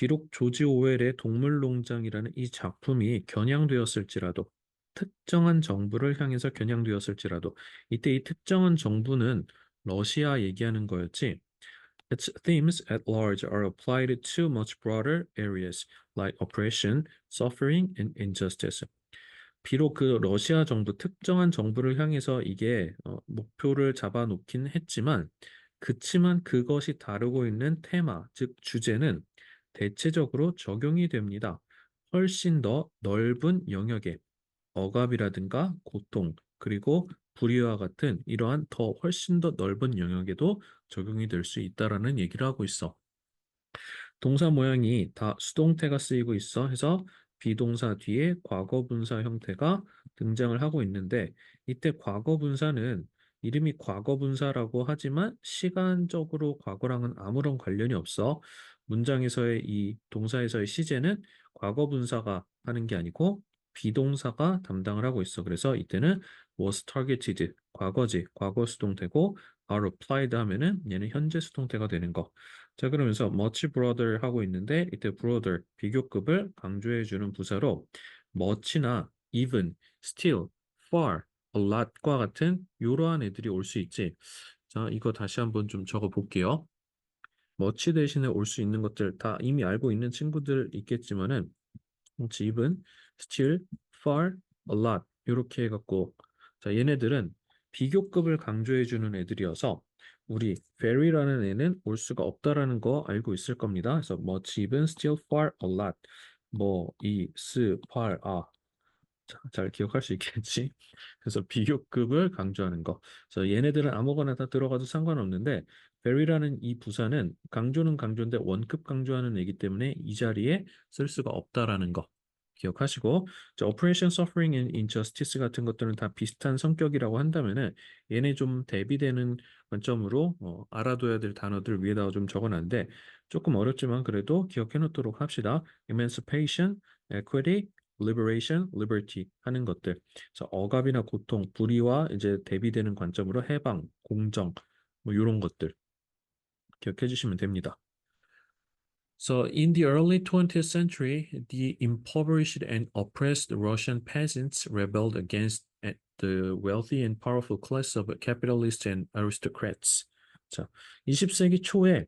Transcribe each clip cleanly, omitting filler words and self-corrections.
비록 조지 오웰의 동물농장이라는 이 작품이 겨냥되었을지라도 특정한 정부를 향해서 겨냥되었을지라도 이때 이 특정한 정부는 러시아 얘기하는 거였지. Its themes at large are applied to much broader areas like oppression, suffering, and injustice. 비록 그 러시아 정부, 특정한 정부를 향해서 이게 목표를 잡아놓긴 했지만, 그치만 그것이 다루고 있는 테마, 즉 주제는 대체적으로 적용이 됩니다. 훨씬 더 넓은 영역에 억압이라든가 고통, 그리고 불의와 같은 이러한 더 훨씬 더 넓은 영역에도 적용이 될 수 있다라는 얘기를 하고 있어. 동사 모양이 다 수동태가 쓰이고 있어 해서 비동사 뒤에 과거 분사 형태가 등장을 하고 있는데 이때 과거 분사는 이름이 과거 분사라고 하지만 시간적으로 과거랑은 아무런 관련이 없어. 문장에서의 이 동사에서의 시제는 과거 분사가 하는 게 아니고 비동사가 담당을 하고 있어. 그래서 이때는 was targeted, 과거지, 과거 수동태고 are applied 하면은 얘는 현재 수동태가 되는 거. 자, 그러면서 much broader 하고 있는데 이때 broader 비교급을 강조해 주는 부사로 much나 even, still, far, a lot과 같은 이러한 애들이 올 수 있지. 자, 이거 다시 한번 좀 적어 볼게요. much 대신에 올 수 있는 것들 다 이미 알고 있는 친구들 있겠지만은 even, still, far, a lot 이렇게 해갖고 자, 얘네들은 비교급을 강조해 주는 애들이어서 우리 very라는 애는 올 수가 없다라는 거 알고 있을 겁니다. 그래서 much, even, still, far, a lot 뭐, 이, 스, par, 아 잘 기억할 수 있겠지? 그래서 비교급을 강조하는 거. 그래서 얘네들은 아무거나 다 들어가도 상관없는데 very라는 이 부사는 강조는 강조인데 원급 강조하는 애기 때문에 이 자리에 쓸 수가 없다라는 거. 기억하시고, 자, Operation Suffering and Injustice 같은 것들은 다 비슷한 성격이라고 한다면은 얘네 좀 대비되는 관점으로 알아둬야 될 단어들 위에다가 좀 적어놨는데 조금 어렵지만 그래도 기억해 놓도록 합시다. Emancipation, Equity, liberation, liberty 하는 것들. 그래서 억압이나 고통, 불의와 이제 대비되는 관점으로 해방, 공정, 뭐 이런 것들 기억해 주시면 됩니다. So in the early 20th century, the impoverished and oppressed Russian peasants rebelled against the wealthy and powerful class of capitalists and aristocrats. 자, 20세기 초에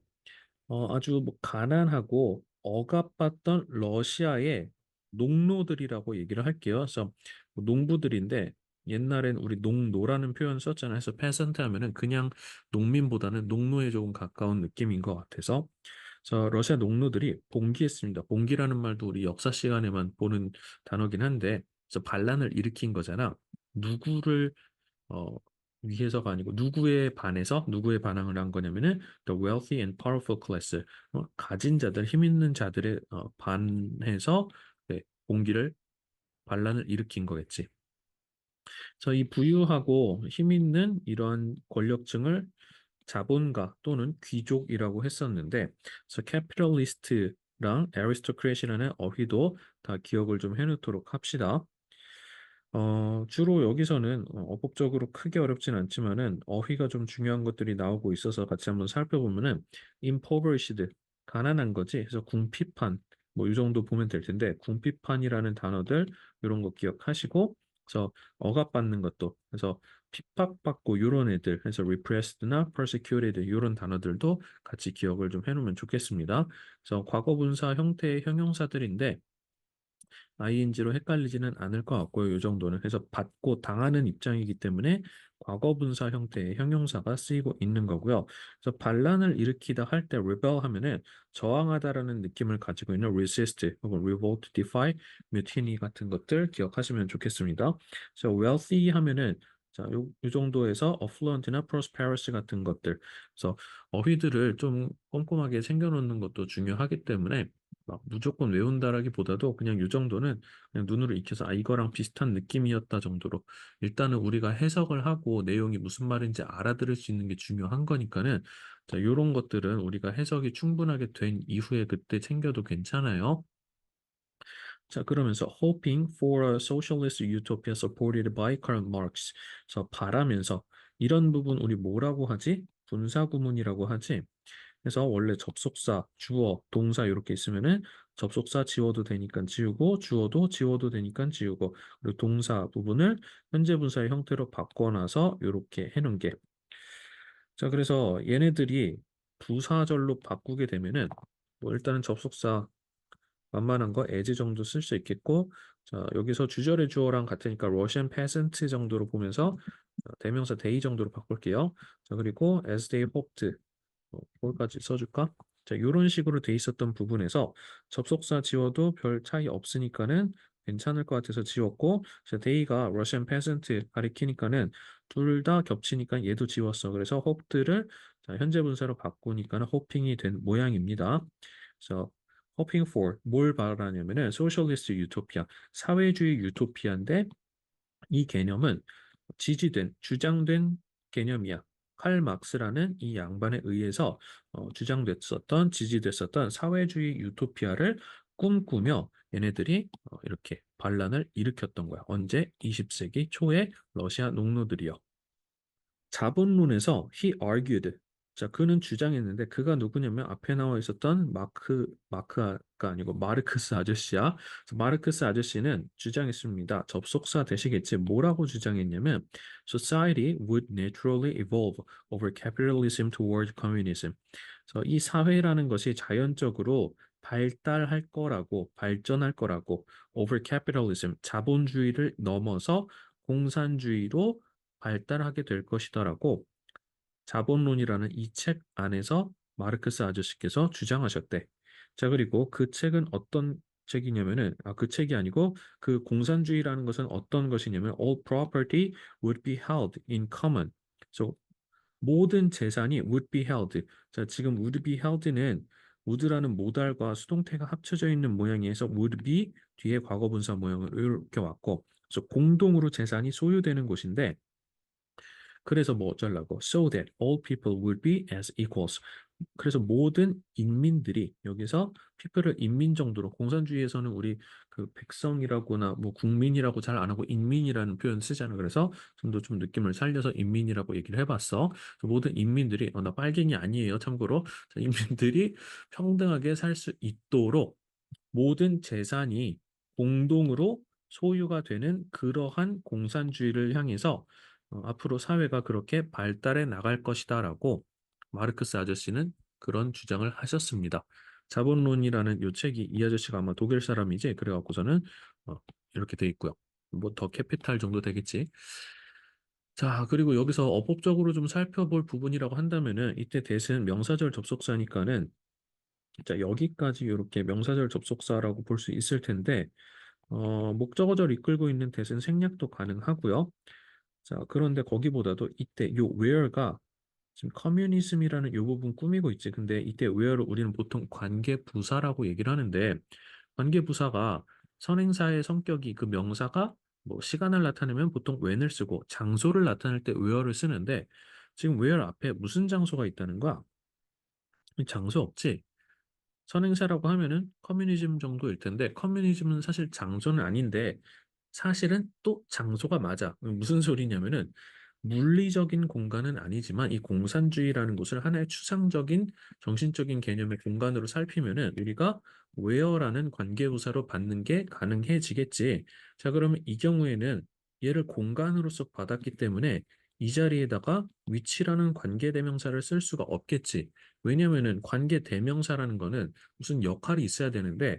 아주 뭐 가난하고 억압받던 러시아의 농노들이라고 얘기를 할게요. 그래서 뭐 농부들인데 옛날엔 우리 농노라는 표현 썼잖아요. 그래서 페선트 하면은 그냥 농민보다는 농노에 조금 가까운 느낌인 것 같아서 그래서 러시아 농노들이 봉기했습니다. 봉기라는 말도 우리 역사 시간에만 보는 단어긴 한데 그래서 반란을 일으킨 거잖아. 누구를 어, 위해서가 아니고 누구에 반해서 누구에 반항을 한 거냐면은 the wealthy and powerful class 가진 자들 힘 있는 자들에 반해서 네, 공기를 반란을 일으킨 거겠지. 그래서 이 부유하고 힘 있는 이러한 권력층을 자본가 또는 귀족이라고 했었는데, 그래서 capitalist랑 aristocrat이라는 어휘도 다 기억을 좀 해놓도록 합시다. 주로 여기서는 어법적으로 크게 어렵진 않지만은 어휘가 좀 중요한 것들이 나오고 있어서 같이 한번 살펴보면은 impoverished 가난한 거지. 그래서 궁핍한 뭐 이 정도 보면 될 텐데 궁핍한이라는 단어들 이런 거 기억하시고 그래서 억압받는 것도 그래서 핍박받고 이런 애들 그래서 repressed나 persecuted 이런 단어들도 같이 기억을 좀 해놓으면 좋겠습니다. 그래서 과거분사 형태의 형용사들인데 ing로 헷갈리지는 않을 것 같고요. 이 정도는. 그래서 받고 당하는 입장이기 때문에 과거분사 형태의 형용사가 쓰이고 있는 거고요. 그래서 반란을 일으키다 할 때 rebel 하면은 저항하다라는 느낌을 가지고 있는 resist 혹은 revolt, defy, mutiny 같은 것들 기억하시면 좋겠습니다. 그래서 wealthy 하면은 자, 요 정도에서 affluent나 prosperous 같은 것들. 그래서 어휘들을 좀 꼼꼼하게 챙겨놓는 것도 중요하기 때문에 막 무조건 외운다라기보다도 그냥 이 정도는 그냥 눈으로 익혀서 아 이거랑 비슷한 느낌이었다 정도로 일단은 우리가 해석을 하고 내용이 무슨 말인지 알아들을 수 있는 게 중요한 거니까는 자 이런 것들은 우리가 해석이 충분하게 된 이후에 그때 챙겨도 괜찮아요. 자 그러면서 hoping for a socialist utopia supported by Karl Marx. 저 바라면서 이런 부분 우리 뭐라고 하지? 분사구문이라고 하지? 그래서 원래 접속사, 주어, 동사 이렇게 있으면은 접속사 지워도 되니까 지우고 주어도 지워도 되니까 지우고 그리고 동사 부분을 현재 분사의 형태로 바꿔놔서 이렇게 해놓은 게. 자, 그래서 얘네들이 부사절로 바꾸게 되면은 뭐 일단은 접속사 만만한 거 as 정도 쓸 수 있겠고 자, 여기서 주절의 주어랑 같으니까 Russian peasant 정도로 보면서 대명사 they 정도로 바꿀게요. 자, 그리고 as they hoped 뭘까지 써줄까? 자, 이런 식으로 돼 있었던 부분에서 접속사 지워도 별 차이 없으니까는 괜찮을 것 같아서 지웠고, 자, they가 Russian peasant 가리키니까는 둘 다 겹치니까 얘도 지웠어. 그래서 hoped를 자, 현재 분사로 바꾸니까는 hoping이 된 모양입니다. 그래서 hoping for 뭘 말하냐면은 socialist utopia 사회주의 유토피아인데 이 개념은 지지된, 주장된 개념이야. 칼 막스라는 이 양반에 의해서 주장됐었던, 지지됐었던 사회주의 유토피아를 꿈꾸며 얘네들이 이렇게 반란을 일으켰던 거야. 언제? 20세기 초에 러시아 농노들이요. 자본론에서 he argued. 자, 그는 주장했는데 그가 누구냐면 앞에 나와 있었던 마크가 아니고 마르크스 아저씨야. 그래서 마르크스 아저씨는 주장했습니다. 접속사 되시겠지. 뭐라고 주장했냐면 society would naturally evolve over capitalism toward communism. 그래서 이 사회라는 것이 자연적으로 발달할 거라고, 발전할 거라고, over capitalism, 자본주의를 넘어서 공산주의로 발달하게 될 것이다라고 자본론이라는 이 책 안에서 마르크스 아저씨께서 주장하셨대. 자, 그리고 그 책은 어떤 책이냐면은 그 책이 아니고 그 공산주의라는 것은 어떤 것이냐면 all property would be held in common. 그래서 모든 재산이 would be held. 자, 지금 would be held는 would라는 모달과 수동태가 합쳐져 있는 모양이어서 would be 뒤에 과거분사 모양을 이렇게 왔고 그래서 공동으로 재산이 소유되는 곳인데 그래서 뭐 어쩌려고 so that all people would be as equals. 그래서 모든 인민들이 여기서 people을 인민 정도로 공산주의에서는 우리 그 백성이라고나 뭐 국민이라고 잘 안 하고 인민이라는 표현 쓰잖아. 그래서 좀 더 좀 느낌을 살려서 인민이라고 얘기를 해봤어. 그래서 모든 인민들이 나 빨갱이 아니에요. 참고로 자, 인민들이 평등하게 살 수 있도록 모든 재산이 공동으로 소유가 되는 그러한 공산주의를 향해서 앞으로 사회가 그렇게 발달해 나갈 것이다라고 마르크스 아저씨는 그런 주장을 하셨습니다. 자본론이라는 요 책이 이 아저씨가 아마 독일 사람이지 그래갖고서는 어, 이렇게 돼 있고요. 뭐 더 캐피탈 정도 되겠지. 자, 그리고 여기서 어법적으로 좀 살펴볼 부분이라고 한다면은 이때 대신 명사절 접속사니까는 자, 여기까지 이렇게 명사절 접속사라고 볼 수 있을 텐데 목적어절 이끌고 있는 대신 생략도 가능하고요. 자, 그런데 거기보다도 이때 요 where가 지금 커뮤니즘이라는 요 부분 꾸미고 있지. 근데 이때 where를 우리는 보통 관계부사라고 얘기를 하는데 관계부사가 선행사의 성격이 그 명사가 뭐 시간을 나타내면 보통 when을 쓰고 장소를 나타낼 때 where를 쓰는데 지금 where 앞에 무슨 장소가 있다는 거야? 장소 없지? 선행사라고 하면은 커뮤니즘 정도일 텐데 커뮤니즘은 사실 장소는 아닌데 사실은 또 장소가 맞아. 무슨 소리냐면은 물리적인 공간은 아니지만 이 공산주의라는 것을 하나의 추상적인 정신적인 개념의 공간으로 살피면은 우리가 where라는 관계부사로 받는 게 가능해지겠지. 자, 그러면 이 경우에는 얘를 공간으로서 받았기 때문에 이 자리에다가 위치라는 관계대명사를 쓸 수가 없겠지. 왜냐면은 관계대명사라는 거는 무슨 역할이 있어야 되는데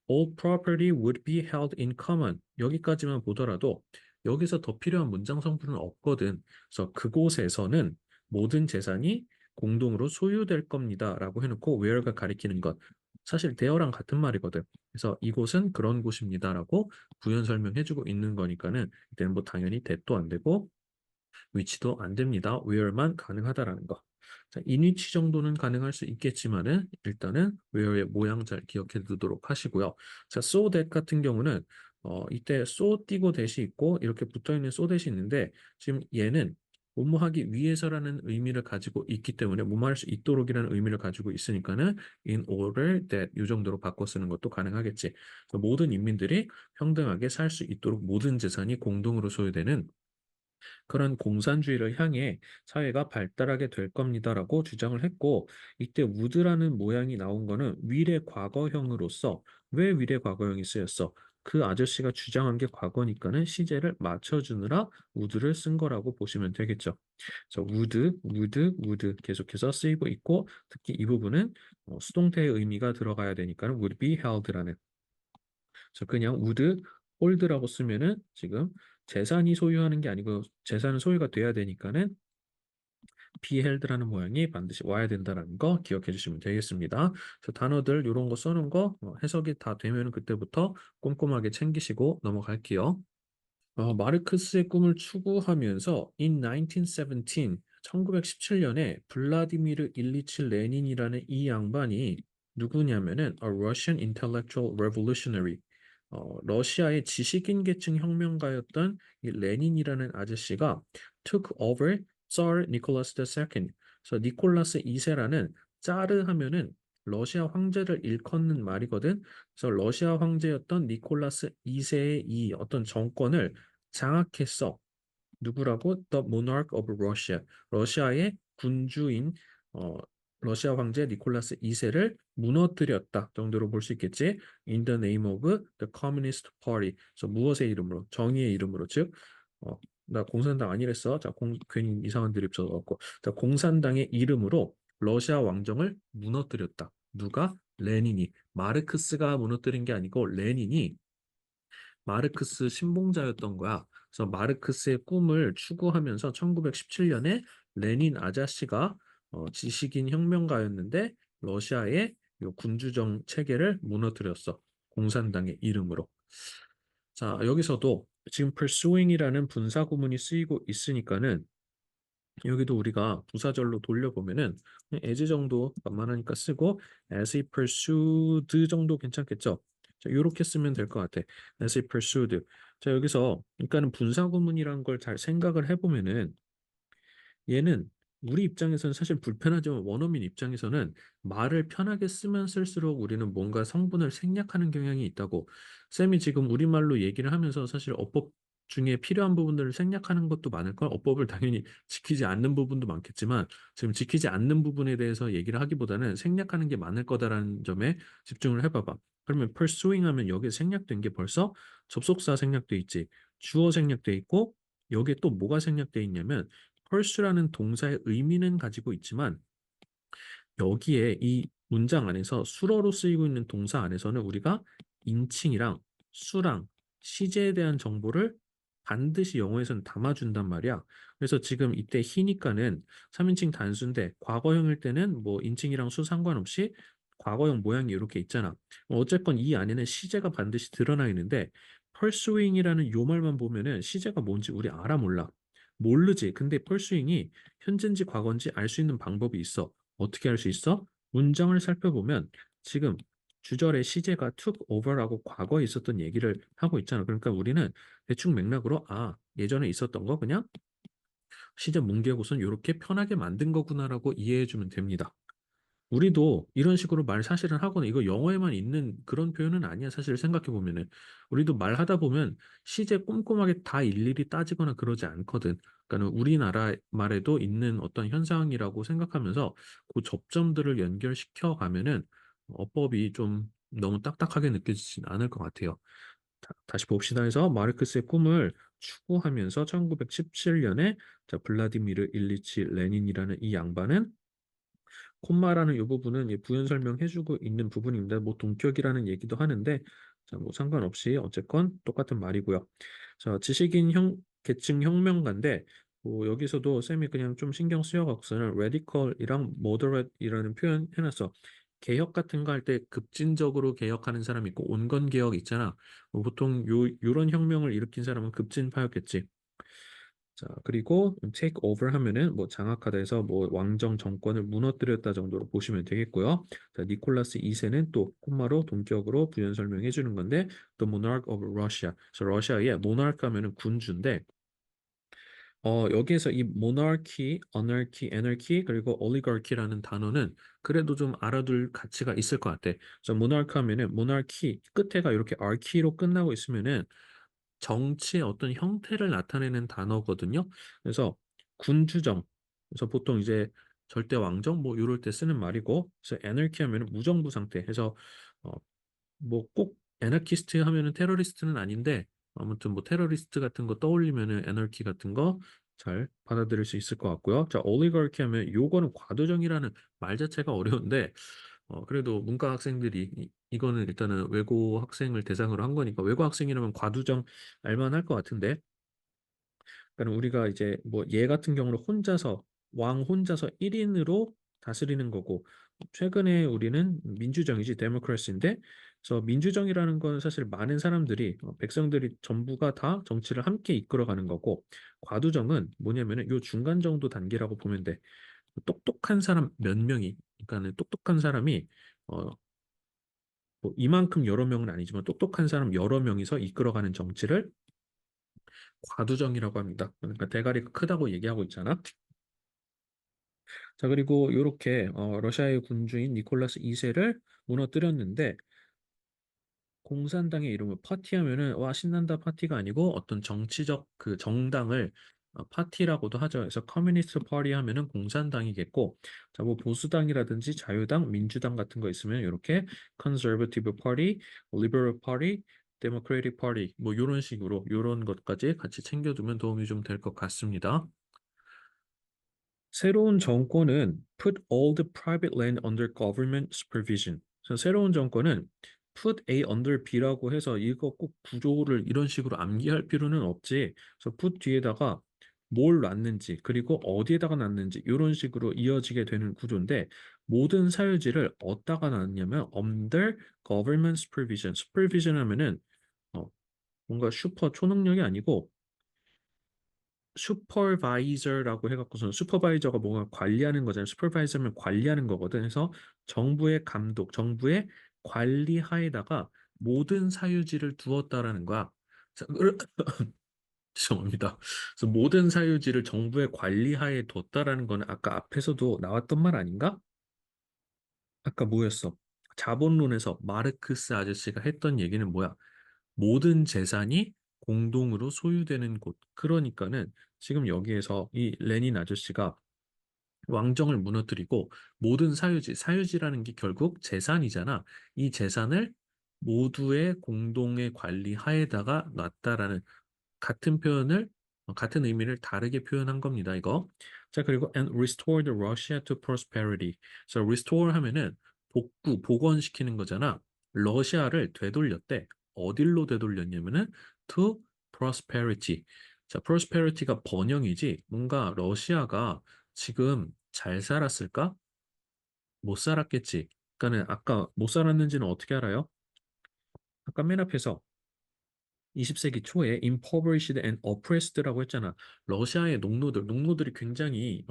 all property would be held in common. 여기까지만 보더라도 여기서 더 필요한 문장 성분은 없거든. 그래서 그곳에서는 모든 재산이 공동으로 소유될 겁니다라고 해놓고 where가 가리키는 것. 사실 대어랑 같은 말이거든. 그래서 이곳은 그런 곳입니다라고 부연 설명해주고 있는 거니까는 이때는 뭐 당연히 that도 안 되고 위치도 안 됩니다. where만 가능하다라는 거. 자, 인위치 정도는 가능할 수 있겠지만은 일단은 where의 모양 잘 기억해 두도록 하시고요. 자, so that 같은 경우는 이때 so 띄고 that이 있고 이렇게 붙어 있는 so that이 있는데 지금 얘는 뭐뭐하기 위해서라는 의미를 가지고 있기 때문에 뭐뭐할 수 있도록이라는 의미를 가지고 있으니까는 in order that 이 정도로 바꿔 쓰는 것도 가능하겠지. 모든 인민들이 평등하게 살 수 있도록 모든 재산이 공동으로 소유되는 그런 공산주의를 향해 사회가 발달하게 될 겁니다라고 주장을 했고 이때 우드라는 모양이 나온 거는 위례 과거형으로서 왜 위례 과거형이 쓰였어? 그 아저씨가 주장한 게 과거니까는 시제를 맞춰주느라 우드를 쓴 거라고 보시면 되겠죠. 그래서 우드 계속해서 쓰이고 있고 특히 이 부분은 수동태의 의미가 들어가야 되니까는 would be held라는 그래서 그냥 would hold라고 쓰면은 지금 재산이 소유하는 게 아니고 재산은 소유가 돼야 되니까는 be held라는 모양이 반드시 와야 된다는 거 기억해 주시면 되겠습니다. 그래서 단어들 이런 거 써놓은 거 해석이 다 되면 그때부터 꼼꼼하게 챙기시고 넘어갈게요. 마르크스의 꿈을 추구하면서 in 1917, 1917년에 블라디미르 일리치 레닌이라는 이 양반이 누구냐면은 a Russian intellectual revolutionary, 러시아의 지식인 계층 혁명가였던 이 레닌이라는 아저씨가 took over Tsar Nicholas II, 그래서 니콜라스 2세라는 짜르 하면은 러시아 황제를 일컫는 말이거든. 그래서 러시아 황제였던 니콜라스 2세의 이 어떤 정권을 장악했어. 누구라고? The Monarch of Russia. 러시아의 군주인 어, 러시아 황제 니콜라스 2세를 무너뜨렸다 정도로 볼 수 있겠지. In the name of the Communist Party. 그래서 무엇의 이름으로? 정의의 이름으로. 즉, 나 공산당 아니랬어. 자, 괜히 이상한 드립 쳐갖고. 자, 공산당의 이름으로 러시아 왕정을 무너뜨렸다. 누가? 레닌이. 마르크스가 무너뜨린 게 아니고 레닌이 마르크스 신봉자였던 거야. 그래서 마르크스의 꿈을 추구하면서 1917년에 레닌 아자씨가 지식인 혁명가였는데 러시아의 요 군주정 체계를 무너뜨렸어. 공산당의 이름으로. 자, 여기서도 지금 pursuing이라는 분사 구문이 쓰이고 있으니까는 여기도 우리가 부사절로 돌려보면은 그냥 as 정도 만만하니까 쓰고 as he pursued 정도 괜찮겠죠? 자, 이렇게 쓰면 될 것 같아. as he pursued. 자, 여기서 그러니까는 분사 구문이란 걸 잘 생각을 해보면은 얘는 우리 입장에서는 사실 불편하지만 원어민 입장에서는 말을 편하게 쓰면 쓸수록 우리는 뭔가 성분을 생략하는 경향이 있다고. 쌤이 지금 우리말로 얘기를 하면서 사실 어법 중에 필요한 부분들을 생략하는 것도 많을 걸. 어법을 당연히 지키지 않는 부분도 많겠지만 지금 지키지 않는 부분에 대해서 얘기를 하기보다는 생략하는 게 많을 거다라는 점에 집중을 해봐봐. 그러면 pursuing 하면 여기에 생략된 게 벌써 접속사 생략돼 있지. 주어 생략돼 있고 여기에 또 뭐가 생략돼 있냐면 pursue라는 동사의 의미는 가지고 있지만 여기에 이 문장 안에서 수러로 쓰이고 있는 동사 안에서는 우리가 인칭이랑 수랑 시제에 대한 정보를 반드시 영어에서는 담아준단 말이야. 그래서 지금 이때 히니까는 3인칭 단수인데 과거형일 때는 뭐 인칭이랑 수 상관없이 과거형 모양이 이렇게 있잖아. 어쨌건 이 안에는 시제가 반드시 드러나 있는데 pursuing이라는 요 말만 보면은 시제가 뭔지 우리 알아 몰라. 모르지. 근데 pursuing이 현재인지 과거인지 알 수 있는 방법이 있어. 어떻게 할 수 있어? 문장을 살펴보면 지금 주절의 시제가 took over라고 과거에 있었던 얘기를 하고 있잖아. 그러니까 우리는 대충 맥락으로 예전에 있었던 거 그냥 시제 문개고선 이렇게 편하게 만든 거구나라고 이해해 주면 됩니다. 우리도 이런 식으로 말 사실은 하거나 이거 영어에만 있는 그런 표현은 아니야. 사실 생각해 보면은 우리도 말하다 보면 시제 꼼꼼하게 다 일일이 따지거나 그러지 않거든. 그러니까 우리나라 말에도 있는 어떤 현상이라고 생각하면서 그 접점들을 연결시켜 가면은 어법이 좀 너무 딱딱하게 느껴지진 않을 것 같아요. 다시 봅시다 해서 마르크스의 꿈을 추구하면서 1917년에 블라디미르 일리치 레닌이라는 이 양반은 콤마라는 이 부분은 부연 설명해주고 있는 부분입니다. 뭐 동격이라는 얘기도 하는데 자, 뭐 상관없이 어쨌건 똑같은 말이고요. 자, 계층 혁명가인데 뭐 여기서도 쌤이 그냥 좀 신경 쓰여갖고서는 radical이랑 moderate이라는 표현 해놨어. 개혁 같은 거 할 때 급진적으로 개혁하는 사람 있고 온건 개혁 있잖아. 뭐 보통 요런 혁명을 일으킨 사람은 급진파였겠지. 자, 그리고 take over 하면은 뭐 장악하다 해서 뭐 왕정 정권을 무너뜨렸다 정도로 보시면 되겠고요. 자, 니콜라스 2세는 또 콤마로 동격으로 부연 설명해 주는 건데 The Monarch of Russia. 그래서 러시아의 모나르크 하면은 군주인데 여기에서 이 monarchy, anarchy, anarchy 그리고 oligarchy라는 단어는 그래도 좀 알아둘 가치가 있을 것 같아. 그래서 monarch 하면은 monarchy 끝에가 이렇게 archy로 끝나고 있으면은 정치의 어떤 형태를 나타내는 단어거든요. 그래서 군주정. 그래서 보통 이제 절대 왕정 뭐 이럴 때 쓰는 말이고, 그래서 애널키 하면은 무정부 상태. 해서 어, 뭐 꼭 애너키스트 하면은 테러리스트는 아닌데 아무튼 뭐 테러리스트 같은 거 떠올리면은 애널키 같은 거 잘 받아들일 수 있을 것 같고요. 자, 올리가르키 하면 요거는 과도정이라는 말 자체가 어려운데 그래도 문과 학생들이 이거는 일단은 외고 학생을 대상으로 한 거니까 외고 학생이라면 과도정 알만할 것 같은데 그러니까 우리가 이제 뭐 얘 같은 경우는 혼자서 왕 혼자서 1인으로 다스리는 거고 최근에 우리는 민주정이지 데모크라시인데 그래서 민주정이라는 건 사실 많은 사람들이 백성들이 전부가 다 정치를 함께 이끌어가는 거고 과두정은 뭐냐면은 요 중간 정도 단계라고 보면 돼. 똑똑한 사람 몇 명이 그러니까는 똑똑한 사람이 어, 뭐 이만큼 여러 명은 아니지만 똑똑한 사람 여러 명이서 이끌어가는 정치를 과두정이라고 합니다. 그러니까 대가리가 크다고 얘기하고 있잖아. 자, 그리고 이렇게 러시아의 군주인 니콜라스 2세를 무너뜨렸는데 공산당의 이름을 파티하면은 와 신난다 파티가 아니고 어떤 정치적 그 정당을 파티라고도 하죠. 그래서 커뮤니스트 파티 하면은 공산당이겠고, 자, 뭐 보수당이라든지 자유당, 민주당 같은 거 있으면 이렇게 컨서버티브 파티, 리버럴 파티, 데모크래틱 파티 뭐 이런 식으로 이런 것까지 같이 챙겨두면 도움이 좀 될 것 같습니다. 새로운 정권은 put all the private land under government supervision. 그래서 새로운 정권은 put A under B라고 해서 이거 꼭 구조를 이런 식으로 암기할 필요는 없지. 그래서 put 뒤에다가 뭘 놨는지 그리고 어디에다가 놨는지 이런 식으로 이어지게 되는 구조인데 모든 사유지를 어디다가 놨냐면 under government supervision. supervision 하면은 어, 뭔가 슈퍼 초능력이 아니고 슈퍼바이저라고 해갖고서는 슈퍼바이저가 뭔가 관리하는 거잖아요. 슈퍼바이저면 관리하는 거거든. 그래서 정부의 감독, 정부의 관리 하에다가 모든 사유지를 두었다라는 거야. 자, 죄송합니다. 그래서 모든 사유지를 정부의 관리 하에 뒀다라는 거는 아까 앞에서도 나왔던 말 아닌가? 아까 뭐였어? 자본론에서 마르크스 아저씨가 했던 얘기는 뭐야? 모든 재산이 공동으로 소유되는 곳. 그러니까는 지금 여기에서 이 레닌 아저씨가 왕정을 무너뜨리고 모든 사유지, 사유지라는 게 결국 재산이잖아. 이 재산을 모두의 공동의 관리 하에다가 놨다라는 같은 표현을 같은 의미를 다르게 표현한 겁니다. 이거. 자, 그리고 and restored Russia to prosperity. 그래서 restore 하면은 복구, 복원시키는 거잖아. 러시아를 되돌렸대. 어딜로 되돌렸냐면은 to prosperity. 자, prosperity가 번영이지. 뭔가 러시아가 지금 잘 살았을까? 못 살았겠지. 그러니까는 아까 못 살았는지는 어떻게 알아요? 아까 맨 앞에서 20세기 초에 impoverished and oppressed라고 했잖아. 러시아의 농노들이 굉장히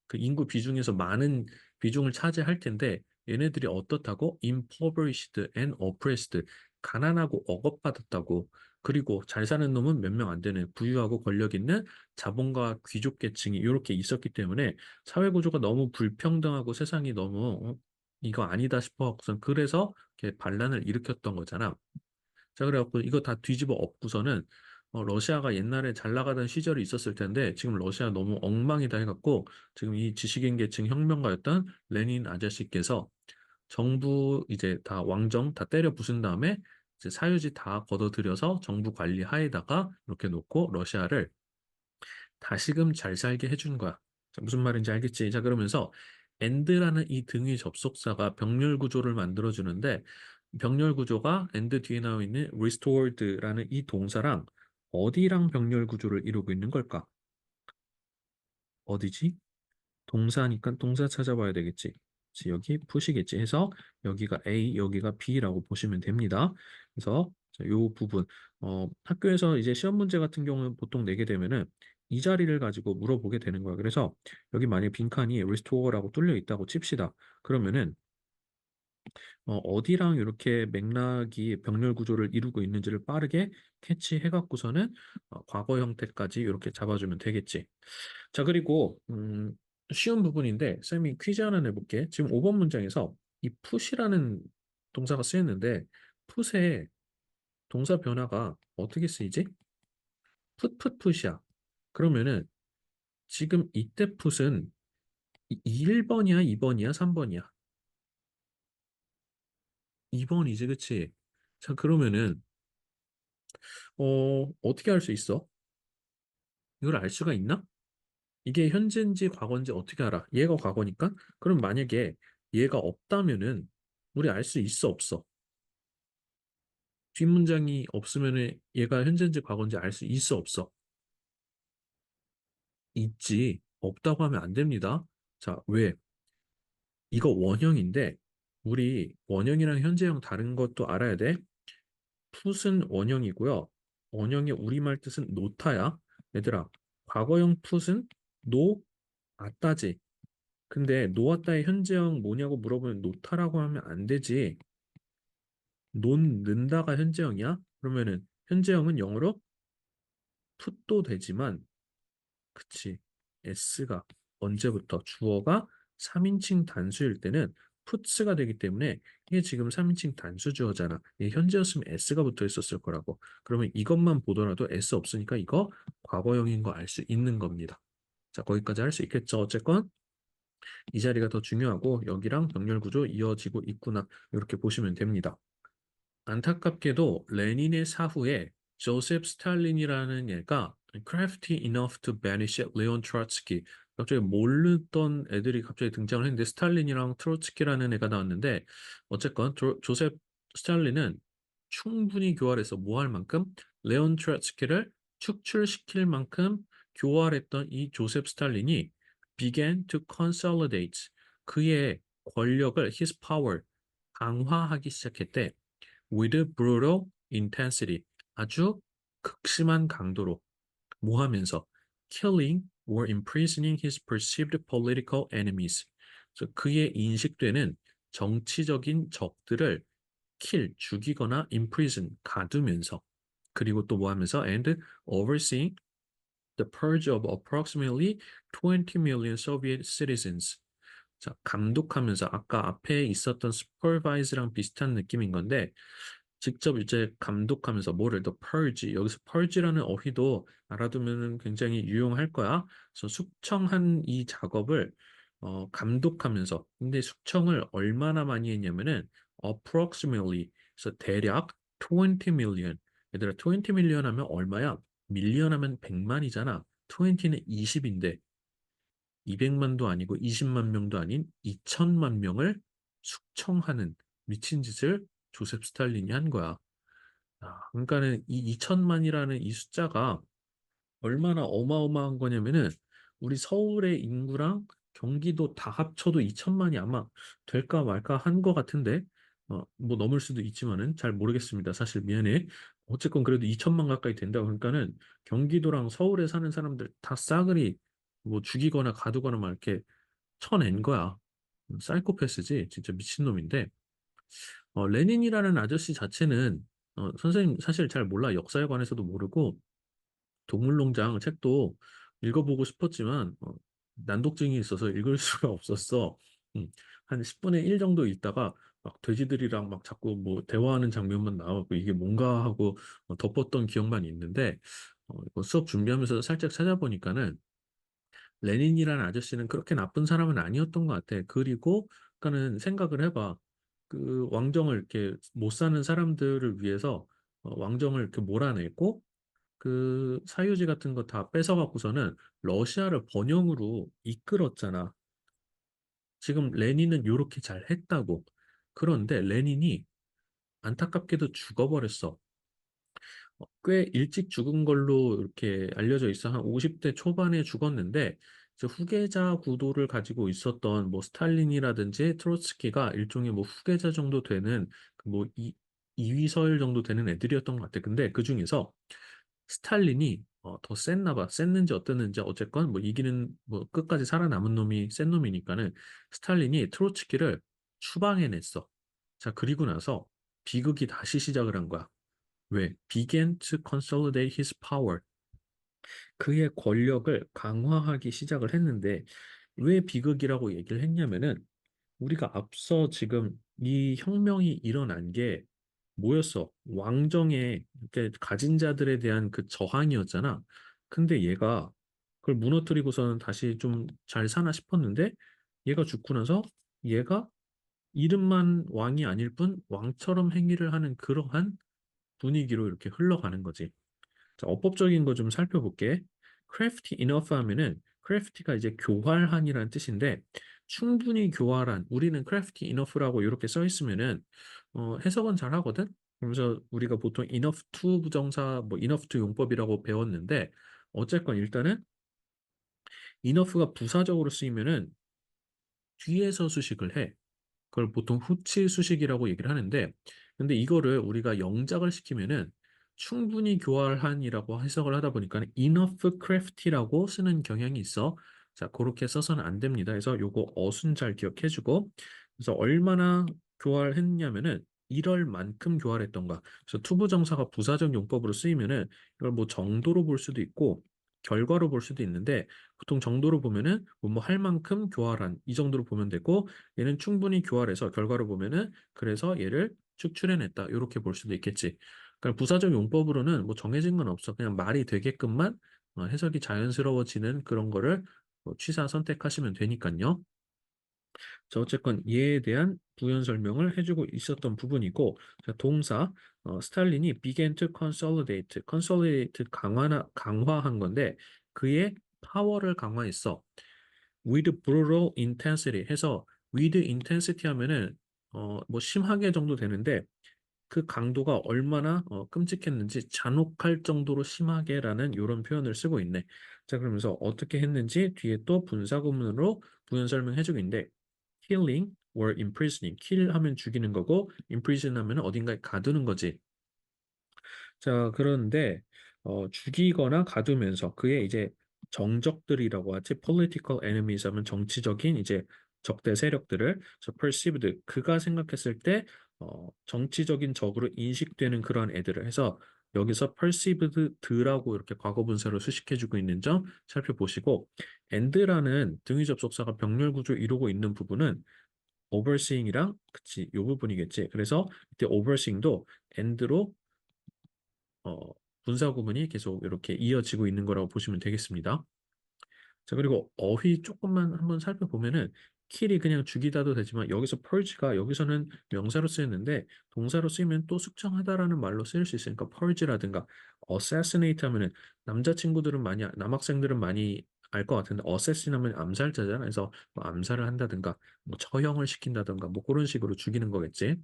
그 인구 비중에서 많은 비중을 차지할 텐데 얘네들이 어떻다고? impoverished and oppressed. 가난하고 억압받았다고. 그리고 잘 사는 놈은 몇 명 안 되는 부유하고 권력 있는 자본가 귀족 계층이 이렇게 있었기 때문에 사회 구조가 너무 불평등하고 세상이 너무 이거 아니다 싶어서 그래서 이렇게 반란을 일으켰던 거잖아. 자, 그래갖고 이거 다 뒤집어 엎고서는 러시아가 옛날에 잘 나가던 시절이 있었을 텐데 지금 러시아 너무 엉망이다 해갖고 지금 이 지식인 계층 혁명가였던 레닌 아저씨께서 정부 이제 다 왕정 다 때려 부순 다음에 이제 사유지 다 걷어들여서 정부 관리 하에다가 이렇게 놓고 러시아를 다시금 잘 살게 해준 거야. 자, 무슨 말인지 알겠지? 자, 그러면서 and라는 이 등위 접속사가 병렬 구조를 만들어주는데 병렬 구조가 and 뒤에 나와 있는 restored라는 이 동사랑 어디랑 병렬 구조를 이루고 있는 걸까? 어디지? 동사니까 동사 찾아봐야 되겠지. 그래서 여기 푸시겠지 해서 여기가 A, 여기가 B라고 보시면 됩니다. 그래서 자, 요 부분 학교에서 이제 시험 문제 같은 경우는 보통 내게 되면은 이 자리를 가지고 물어보게 되는 거야. 그래서 여기 만약에 빈칸이 restore라고 뚫려 있다고 칩시다. 그러면은 어디랑 이렇게 맥락이 병렬 구조를 이루고 있는지를 빠르게 캐치해 갖고서는 과거 형태까지 이렇게 잡아주면 되겠지. 자, 그리고 쉬운 부분인데 쌤이 퀴즈 하나 내볼게. 지금 5번 문장에서 이 푸시라는 동사가 쓰였는데 푸의 동사 변화가 어떻게 쓰이지? 풋이야. 그러면은 지금 이때 풋은 1번이야, 2번이야, 3번이야? 2번이지, 그치? 자, 그러면은 어떻게 할 수 있어? 이걸 알 수가 있나? 이게 현재인지 과거인지 어떻게 알아? 얘가 과거니까? 그럼 만약에 얘가 없다면은 우리 알 수 있어, 없어? 뒷문장이 없으면은 얘가 현재인지 과거인지 알 수 있어, 없어? 있지. 없다고 하면 안 됩니다. 자, 왜? 이거 원형인데 우리 원형이랑 현재형 다른 것도 알아야 돼. 풋은 원형이고요. 원형의 우리말 뜻은 노타야. 얘들아, 과거형 풋은 노, 아따지. 근데 노았다의 현재형 뭐냐고 물어보면 노타라고 하면 안 되지. 논는다가 현재형이야? 그러면은 현재형은 영어로 풋도 되지만 그치. s가 언제부터 주어가 3인칭 단수일 때는 푸츠가 되기 때문에 이게 지금 3인칭 단수 주어잖아. 이게 현재였으면 s가 붙어 있었을 거라고. 그러면 이것만 보더라도 s 없으니까 이거 과거형인 거 알 수 있는 겁니다. 자, 거기까지 할 수 있겠죠. 어쨌건 이 자리가 더 중요하고 여기랑 병렬 구조 이어지고 있구나. 이렇게 보시면 됩니다. 안타깝게도 레닌의 사후에 조셉 스탈린이라는 애가 crafty enough to banish 레온 트로츠키 갑자기 모르던 애들이 갑자기 등장을 했는데 스탈린이랑 트로츠키라는 애가 나왔는데 어쨌건 조셉 스탈린은 충분히 교활해서 뭐 할 만큼 레온 트로츠키를 축출시킬 만큼 교활했던 이 조셉 스탈린이 began to consolidate 그의 권력을 his power 강화하기 시작했대. with brutal intensity 아주 극심한 강도로 뭐 하면서 killing or imprisoning his perceived political enemies. 그래서 그의 인식되는 정치적인 적들을 죽이거나 imprison, 가두면서 그리고 또 뭐 하면서 and overseeing the purge of approximately 20 million Soviet citizens. 자, 감독하면서 아까 앞에 있었던 supervise랑 비슷한 느낌인 건데 직접 이제 감독하면서 뭐를 더 purge 여기서 purge라는 어휘도 알아두면 굉장히 유용할 거야. 그래서 숙청한 이 작업을 감독하면서 근데 숙청을 얼마나 많이 했냐면은 approximately 그래서 대략 20 million 얘들아 20 million 하면 얼마야? 밀리언 하면 100만이잖아. 20는 20인데 200만도 아니고 20만 명도 아닌 2천만 명을 숙청하는 미친 짓을 조셉 스탈린이 한 거야. 그러니까는 이 2천만이라는 이 숫자가 얼마나 어마어마한 거냐면은 우리 서울의 인구랑 경기도 다 합쳐도 2천만이 아마 될까 말까 한 거 같은데 뭐 넘을 수도 있지만은 잘 모르겠습니다. 사실 미안해. 어쨌건 그래도 2천만 가까이 된다 그러니까는 경기도랑 서울에 사는 사람들 다 싸그리 뭐 죽이거나 가두거나 막 이렇게 쳐낸 거야. 사이코패스지. 진짜 미친놈인데 레닌이라는 아저씨 자체는 선생님 사실 잘 몰라. 역사에 관해서도 모르고 동물농장 책도 읽어보고 싶었지만 난독증이 있어서 읽을 수가 없었어. 음, 한 10분의 1 정도 읽다가 막 돼지들이랑 막 자꾸 뭐 대화하는 장면만 나오고 이게 뭔가 하고 덮었던 기억만 있는데 이거 수업 준비하면서 살짝 찾아보니까는 레닌이라는 아저씨는 그렇게 나쁜 사람은 아니었던 것 같아. 그리고 그러니까는 생각을 해봐. 그 왕정을 이렇게 못 사는 사람들을 위해서 왕정을 이렇게 몰아내고 그 사유지 같은 거 다 뺏어갖고서는 러시아를 번영으로 이끌었잖아. 지금 레닌은 요렇게 잘 했다고. 그런데 레닌이 안타깝게도 죽어버렸어. 꽤 일찍 죽은 걸로 이렇게 알려져 있어. 한 50대 초반에 죽었는데 이제 후계자 구도를 가지고 있었던 뭐 스탈린이라든지 트로츠키가 일종의 뭐 후계자 정도 되는 그뭐 이위설 정도 되는 애들이었던 것 같아. 근데 그 중에서 스탈린이 더 셌나 봐. 셌는지 어땠는지 어쨌건 뭐 이기는 뭐 끝까지 살아남은 놈이 센 놈이니까는 스탈린이 트로츠키를 추방해냈어. 자, 그리고 나서 비극이 다시 시작을 한 거야. 왜? began to consolidate his power. 그의 권력을 강화하기 시작을 했는데 왜 비극이라고 얘기를 했냐면은 우리가 앞서 지금 이 혁명이 일어난 게 뭐였어? 왕정의 이렇게 가진 자들에 대한 그 저항이었잖아. 근데 얘가 그걸 무너뜨리고서는 다시 좀 잘 사나 싶었는데 얘가 죽고 나서 얘가 이름만 왕이 아닐 뿐 왕처럼 행위를 하는 그러한 분위기로 이렇게 흘러가는 거지. 자, 어법적인 거 좀 살펴볼게. crafty enough 하면은 crafty가 이제 교활한이라는 뜻인데 충분히 교활한 우리는 crafty enough라고 이렇게 써 있으면은 해석은 잘 하거든. 그러면서 우리가 보통 enough to 부정사 뭐 enough to 용법이라고 배웠는데 어쨌건 일단은 enough가 부사적으로 쓰이면은 뒤에서 수식을 해. 그걸 보통 후치 수식이라고 얘기를 하는데, 근데 이거를 우리가 영작을 시키면은 충분히 교활한이라고 해석을 하다 보니까 enough crafty라고 쓰는 경향이 있어. 자, 그렇게 써서는 안 됩니다. 그래서 요거 어순 잘 기억해주고, 그래서 얼마나 교활했냐면은 이럴 만큼 교활했던가. 그래서 투부정사가 부사적 용법으로 쓰이면은 이걸 뭐 정도로 볼 수도 있고, 결과로 볼 수도 있는데, 보통 정도로 보면은 뭐 할 만큼 교활한 이 정도로 보면 되고, 얘는 충분히 교활해서 결과로 보면은 그래서 얘를 축출해냈다 이렇게 볼 수도 있겠지. 그러니까 부사적 용법으로는 뭐 정해진 건 없어. 그냥 말이 되게끔만 해석이 자연스러워지는 그런 거를 취사 선택하시면 되니까요. 자, 어쨌건 얘에 대한 부연 설명을 해주고 있었던 부분이고, 자, 동사 스탈린이 began to consolidate, consolidate 강화한 건데 그의 파워를 강화했어. with brutal intensity 해서 with intensity 하면은 뭐 심하게 정도 되는데 그 강도가 얼마나 끔찍했는지 잔혹할 정도로 심하게라는 이런 표현을 쓰고 있네. 자, 그러면서 어떻게 했는지 뒤에 또 분사구문으로 부연 설명해주고 있는데 killing or imprisoning. kill 하면 죽이는 거고 imprison 하면 어딘가에 가두는 거지. 자, 그런데 죽이거나 가두면서 그의 이제 정적들이라고 하지 political enemies 하면 정치적인 이제 적대 세력들을 perceived 그가 생각했을 때 정치적인 적으로 인식되는 그런 애들을 해서 여기서 perceived라고 이렇게 과거 분사로 수식해주고 있는 점 살펴보시고 and라는 등위 접속사가 병렬 구조 이루고 있는 부분은 overseeing이랑 그치 요 부분이겠지. 그래서 이때 overseeing도 and로 어, 분사 구문이 계속 이렇게 이어지고 있는 거라고 보시면 되겠습니다. 자, 그리고 어휘 조금만 한번 살펴보면은 킬이 그냥 죽이다도 되지만 여기서 purge가 여기서는 명사로 쓰였는데 동사로 쓰이면 또 숙청하다라는 말로 쓰일 수 있으니까 purge라든가 assassinate 하면은 남자친구들은 많이 남학생들은 많이 알 것 같은데 assassin 하면 암살자잖아. 그래서 뭐 암살을 한다든가 뭐 처형을 시킨다든가 뭐 그런 식으로 죽이는 거겠지.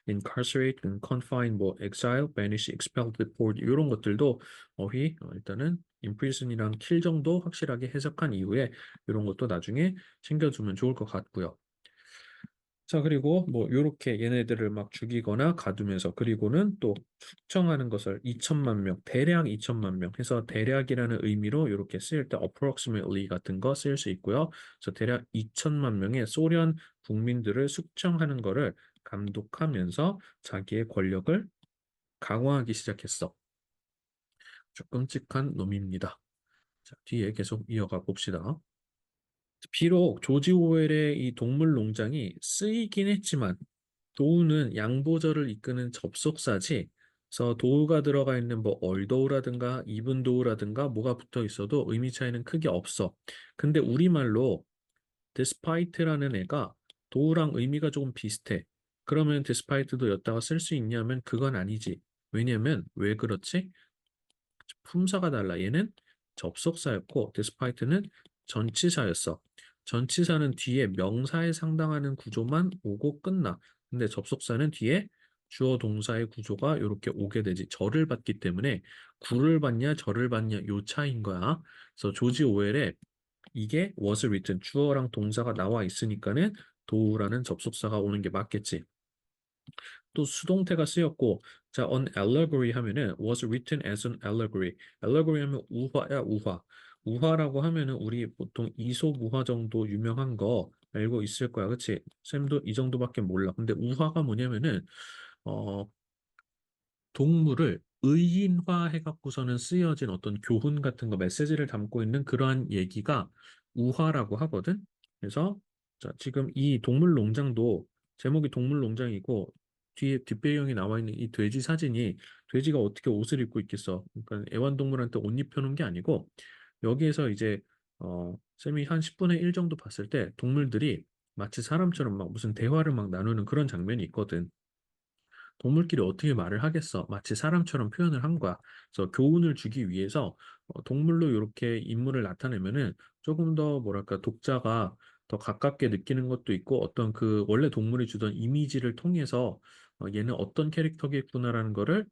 incarcerate, confine, 뭐 exile, banish, expel, deport 이런 것들도 어휘 일단은 imprison이랑 kill 정도 확실하게 해석한 이후에 이런 것도 나중에 챙겨두면 좋을 것 같고요. 자, 그리고 뭐 요렇게 얘네들을 막 죽이거나 가두면서 그리고는 또 측정하는 것을 2천만 명, 대략 2천만 명 해서 대략이라는 의미로 이렇게 쓰일 때 approximately 같은 거 쓰일 수 있고요. 그래서 대략 2천만 명의 소련 국민들을 숙청하는 거를 감독하면서 자기의 권력을 강화하기 시작했어. 좀 끔찍한 놈입니다. 자, 뒤에 계속 이어가 봅시다. 비록 조지 오웰의 이 동물 농장이 쓰이긴 했지만 도우는 양보절을 이끄는 접속사지. 그래서 도우가 들어가 있는 뭐 얼도우라든가 이분 도우라든가 뭐가 붙어 있어도 의미 차이는 크게 없어. 근데 우리말로 despite라는 애가 도우랑 의미가 조금 비슷해. 그러면 despite도 였다가 쓸 수 있냐면 그건 아니지. 왜냐면 왜 그렇지? 품사가 달라. 얘는 접속사였고 despite는 전치사였어. 전치사는 뒤에 명사에 상당하는 구조만 오고 끝나. 근데 접속사는 뒤에 주어 동사의 구조가 이렇게 오게 되지. 절을 받기 때문에 구를 받냐 절을 받냐 요 차이인 거야. 그래서 조지 오웰에 이게 was written 주어랑 동사가 나와 있으니까는 do라는 접속사가 오는 게 맞겠지. 또 수동태가 쓰였고 자 on allegory 하면은 was written as an allegory allegory 하면 우화야 우화 우화라고 하면은 우리 보통 이솝우화 정도 유명한 거 알고 있을 거야 그치 쌤도 이 정도밖에 몰라 근데 우화가 뭐냐면은 어 동물을 의인화해 갖고서는 쓰여진 어떤 교훈 같은 거 메시지를 담고 있는 그러한 얘기가 우화라고 하거든 그래서 자 지금 이 동물 농장도 제목이 동물 농장이고 뒤에 뒷배경에 나와 있는 이 돼지 사진이 돼지가 어떻게 옷을 입고 있겠어? 그러니까 애완동물한테 옷 입혀놓은 게 아니고 여기에서 이제 쌤이 한 10분의 1 정도 봤을 때 동물들이 마치 사람처럼 막 무슨 대화를 막 나누는 그런 장면이 있거든. 동물끼리 어떻게 말을 하겠어? 마치 사람처럼 표현을 한 거야. 그래서 교훈을 주기 위해서 동물로 이렇게 인물을 나타내면은 조금 더 뭐랄까 독자가 더 가깝게 느끼는 것도 있고 어떤 그 원래 동물이 주던 이미지를 통해서 얘는 어떤 캐릭터겠구나라는 거를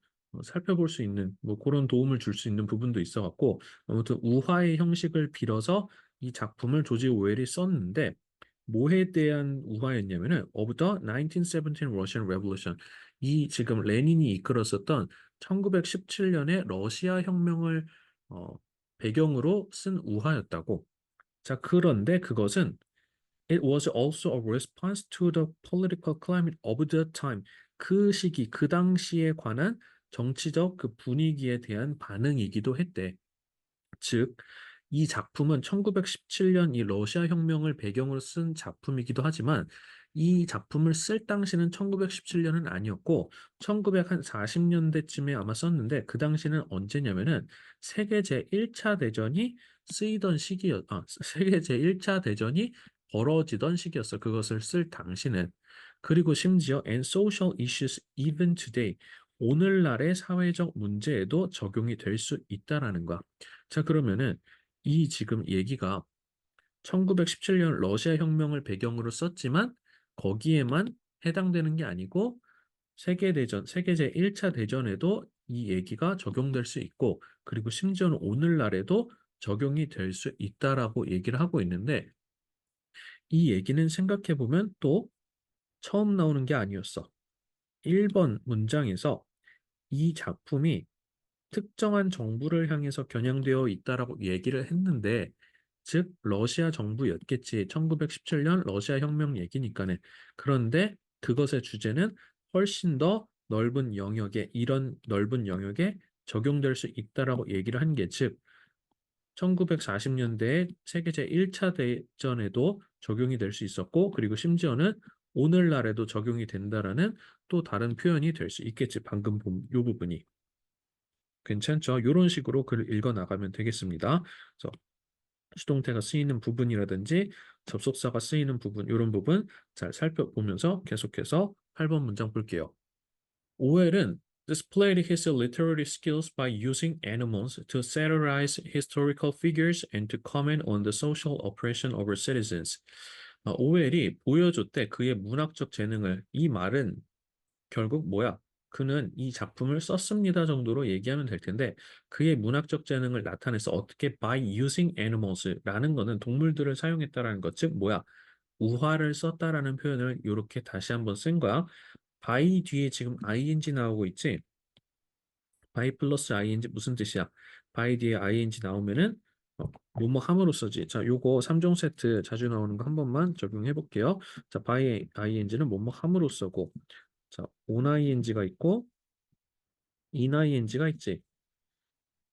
살펴볼 수 있는 뭐 그런 도움을 줄 수 있는 부분도 있어 갖고 아무튼 우화의 형식을 빌어서 이 작품을 조지 오웰이 썼는데 뭐에 대한 우화였냐면은 of the 1917 Russian Revolution 이 지금 레닌이 이끌었었던 1917년의 러시아 혁명을 어, 배경으로 쓴 우화였다고. 자, 그런데 그것은 it was also a response to the political climate of the time. 그 시기, 그 당시에 관한 정치적 그 분위기에 대한 반응이기도 했대. 즉, 이 작품은 1917년 이 러시아 혁명을 배경으로 쓴 작품이기도 하지만 이 작품을 쓸 당시는 1917년은 아니었고 1940년대쯤에 아마 썼는데 그 당시는 언제냐면은 세계 제1차 대전이 세계 제1차 대전이 벌어지던 시기였어. 그것을 쓸 당시는. 그리고 심지어 and social issues even today 오늘날의 사회적 문제에도 적용이 될 수 있다라는 거야. 자, 그러면은 이 지금 얘기가 1917년 러시아 혁명을 배경으로 썼지만 거기에만 해당되는 게 아니고 세계대전, 세계 제1차 대전에도 이 얘기가 적용될 수 있고 그리고 심지어는 오늘날에도 적용이 될 수 있다라고 얘기를 하고 있는데 이 얘기는 생각해 보면 또 처음 나오는 게 아니었어. 1번 문장에서 이 작품이 특정한 정부를 향해서 겨냥되어 있다라고 얘기를 했는데, 즉 러시아 정부였겠지. 1917년 러시아 혁명 얘기니까는. 그런데 그것의 주제는 훨씬 더 넓은 영역에 이런 넓은 영역에 적용될 수 있다라고 얘기를 한 게, 즉 1940년대에 세계 제1차 대전에도 적용이 될 수 있었고, 그리고 심지어는 오늘날에도 적용이 된다라는 또 다른 표현이 될 수 있겠지. 방금 본 이 부분이. 괜찮죠? 이런 식으로 글을 읽어 나가면 되겠습니다. 그래서 수동태가 쓰이는 부분이라든지 접속사가 쓰이는 부분, 이런 부분 잘 살펴보면서 계속해서 8번 문장 볼게요. 오웰은 displayed his literary skills by using animals to satirize historical figures and to comment on the social oppression of citizens. 오웰이 보여줬대 그의 문학적 재능을. 이 말은 결국 뭐야? 그는 이 작품을 썼습니다 정도로 얘기하면 될 텐데 그의 문학적 재능을 나타내서 어떻게 by using animals라는 거는 동물들을 사용했다라는 것, 즉 뭐야? 우화를 썼다라는 표현을 이렇게 다시 한번 쓴 거야. by 뒤에 지금 ing 나오고 있지? by 플러스 ing 무슨 뜻이야? by 뒤에 ing 나오면은 뭐뭐 함으로써지. 자, 요거 3종 세트 자주 나오는 거 한 번만 적용해 볼게요. 자, by ing는 뭐뭐 함으로써고 자, on ing가 있고 in ing가 있지.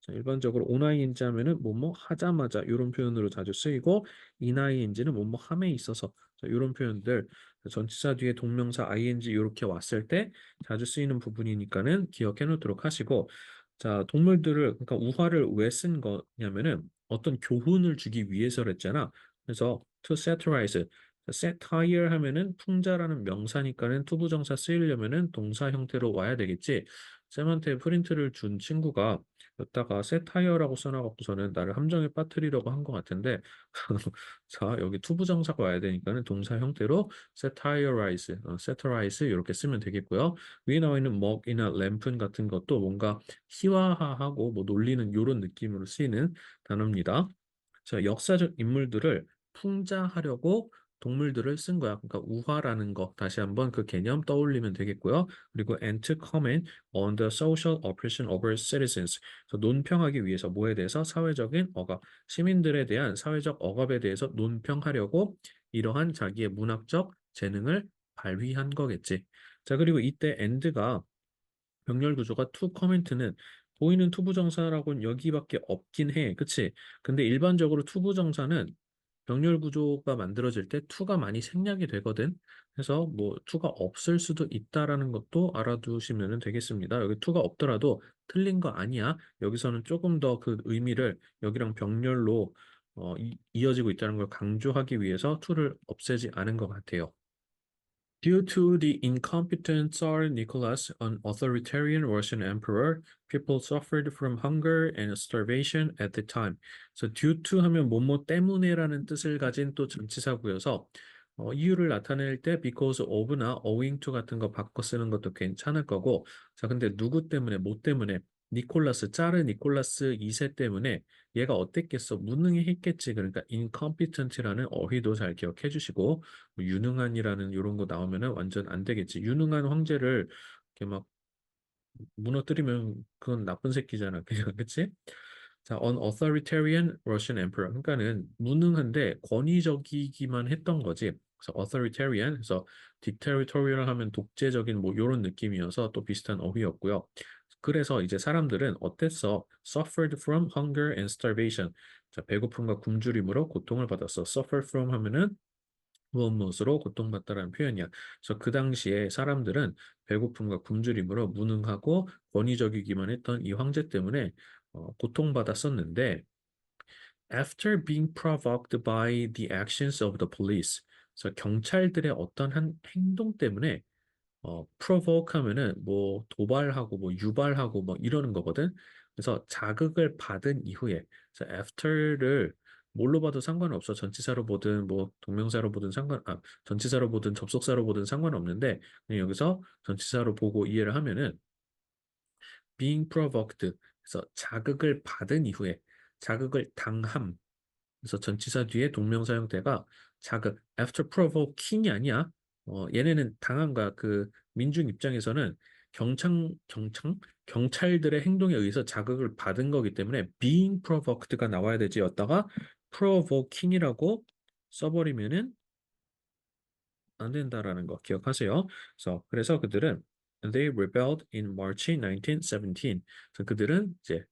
자, 일반적으로 on ing 하면은 뭐뭐 하자마자 이런 표현으로 자주 쓰이고 in ing는 뭐뭐 함에 있어서 자, 이런 표현들 전치사 뒤에 동명사 ing 이렇게 왔을 때 자주 쓰이는 부분이니까는 기억해 놓도록 하시고 자, 동물들을 그러니까 우화를 왜 쓴 거냐면은 어떤 교훈을 주기 위해서랬잖아. 그래서 to satirize satire 하면은 풍자라는 명사니까는 투부정사 쓰이려면은 동사 형태로 와야 되겠지. 쌤한테 프린트를 준 친구가 여기다가 세타이어라고 써놔갖고서는 나를 함정에 빠뜨리려고 한 것 같은데 자 여기 투부정사가 와야 되니까는 동사 형태로 satirize, satirize 이렇게 쓰면 되겠고요. 위에 나와 있는 먹이나 램프 같은 것도 뭔가 희화화하고 뭐 놀리는 이런 느낌으로 쓰이는 단어입니다. 자, 역사적 인물들을 풍자하려고 동물들을 쓴 거야. 그러니까 우화라는 거 다시 한번 그 개념 떠올리면 되겠고요. 그리고 and to comment on the social oppression of citizens. 그래서 논평하기 위해서 뭐에 대해서 사회적인 억압, 시민들에 대한 사회적 억압에 대해서 논평하려고 이러한 자기의 문학적 재능을 발휘한 거겠지. 자, 그리고 이때 and가 병렬 구조가 to comment는 보이는 투부정사라고는 여기밖에 없긴 해. 그치? 근데 일반적으로 투부정사는 병렬 구조가 만들어질 때 투가 많이 생략이 되거든. 그래서 뭐 투가 없을 수도 있다라는 것도 알아두시면 되겠습니다. 여기 투가 없더라도 틀린 거 아니야. 여기서는 조금 더 그 의미를 여기랑 병렬로 이어지고 있다는 걸 강조하기 위해서 투를 없애지 않은 것 같아요. Due to the incompetent Tsar Nicholas, an authoritarian Russian emperor, people suffered from hunger and starvation at the time. So due to 하면 뭐뭐 때문에라는 뜻을 가진 또 전치사구여서 이유를 나타낼 때 because of나 owing to 같은 거 바꿔 쓰는 것도 괜찮을 거고 자 근데 누구 때문에 뭐 때문에 니콜라스 짜르 니콜라스 2세 때문에 얘가 어땠겠어 무능했겠지 그러니까 incompetent라는 어휘도 잘 기억해 주시고 뭐 유능한이라는 이런 거 나오면은 완전 안 되겠지. 유능한 황제를 이렇게 막 무너뜨리면 그건 나쁜 새끼잖아. 그냥 그치? 자, an authoritarian Russian emperor. 그러니까는 무능한데 권위적이기만 했던 거지. 그래서 authoritarian, 그래서 dictatorial 하면 독재적인 뭐 이런 느낌이어서 또 비슷한 어휘였고요. 그래서 이제 사람들은 어땠어? suffered from hunger and starvation. 자, 배고픔과 굶주림으로 고통을 받았어. suffer from 하면은 무엇무엇으로 고통받다라는 표현이야. 그래서 그 당시에 사람들은 배고픔과 굶주림으로 무능하고 권위적이기만 했던 이 황제 때문에 고통받았었는데 after being provoked by the actions of the police 그래서 경찰들의 어떤 한 행동 때문에 provoke 하면은 뭐 도발하고 뭐 유발하고 뭐 이러는 거거든. 그래서 자극을 받은 이후에 그래서 after를 뭘로 봐도 상관없어. 전치사로 보든 뭐 동명사로 보든 전치사로 보든 접속사로 보든 상관없는데 그냥 여기서 전치사로 보고 이해를 하면은 being provoked 그래서 자극을 받은 이후에 자극을 당함 그래서 전치사 뒤에 동명사 형태가 자극, after provoking이 아니야. 얘네는 당한과 그 민중 입장에서는 경찰들의 행동에 의해서 자극을 받은 거기 때문에 being provoked가 나와야 되지 였다가 provoking이라고 써버리면은 안 된다라는 거 기억하세요. 그래서 그들은 they rebelled in March 1917. 그래서 그들은 이제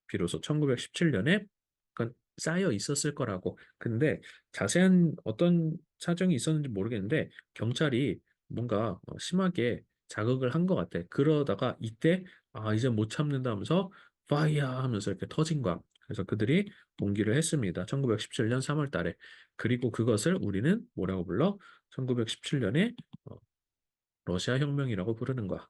비로소 1917년에 그건 쌓여 있었을 거라고. 근데 자세한 어떤 사정이 있었는지 모르겠는데 경찰이 뭔가 심하게 자극을 한 것 같아. 그러다가 이때 이제 못 참는다 하면서 파이어 하면서 이렇게 터진 거야. 그래서 그들이 동기를 했습니다. 1917년 3월 달에. 그리고 그것을 우리는 뭐라고 불러? 1917년에 러시아 혁명이라고 부르는 거야.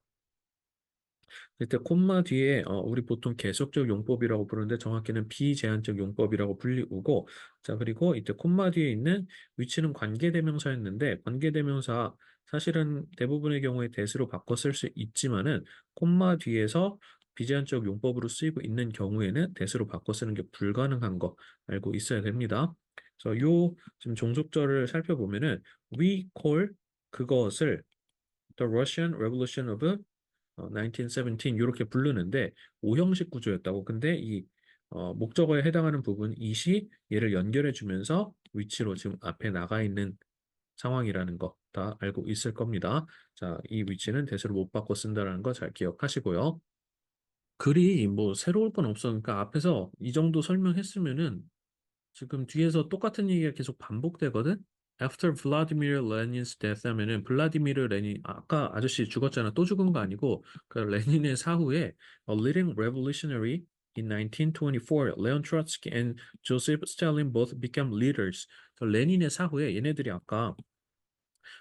이때 콤마 뒤에 우리 보통 계속적 용법이라고 부르는데 정확히는 비제한적 용법이라고 불리우고 자 그리고 이때 콤마 뒤에 있는 위치는 관계대명사였는데 관계대명사 사실은 대부분의 경우에 대수로 바꿔 쓸 수 있지만은 콤마 뒤에서 비제한적 용법으로 쓰이고 있는 경우에는 대수로 바꿔 쓰는 게 불가능한 거 알고 있어야 됩니다. 그래서 요 지금 종속절을 살펴보면은 we call 그것을 The Russian Revolution of 1917 이렇게 부르는데 오형식 구조였다고. 근데 이 목적어에 해당하는 부분 이시 얘를 연결해 주면서 위치로 지금 앞에 나가 있는 상황이라는 거 다 알고 있을 겁니다. 자, 이 위치는 대세로 못 바꿔 쓴다는 거 잘 기억하시고요. 글이 뭐 새로울 건 없어. 그러니까 앞에서 이 정도 설명했으면은 지금 뒤에서 똑같은 얘기가 계속 반복되거든? After Vladimir Lenin's death 하면은 블라디미르 레닌 아까 아저씨 죽었잖아. 또 죽은 거 아니고 그 레닌의 사후에 A leading revolutionary in 1924, Leon Trotsky and Joseph Stalin both became leaders. 그 레닌의 사후에 얘네들이 아까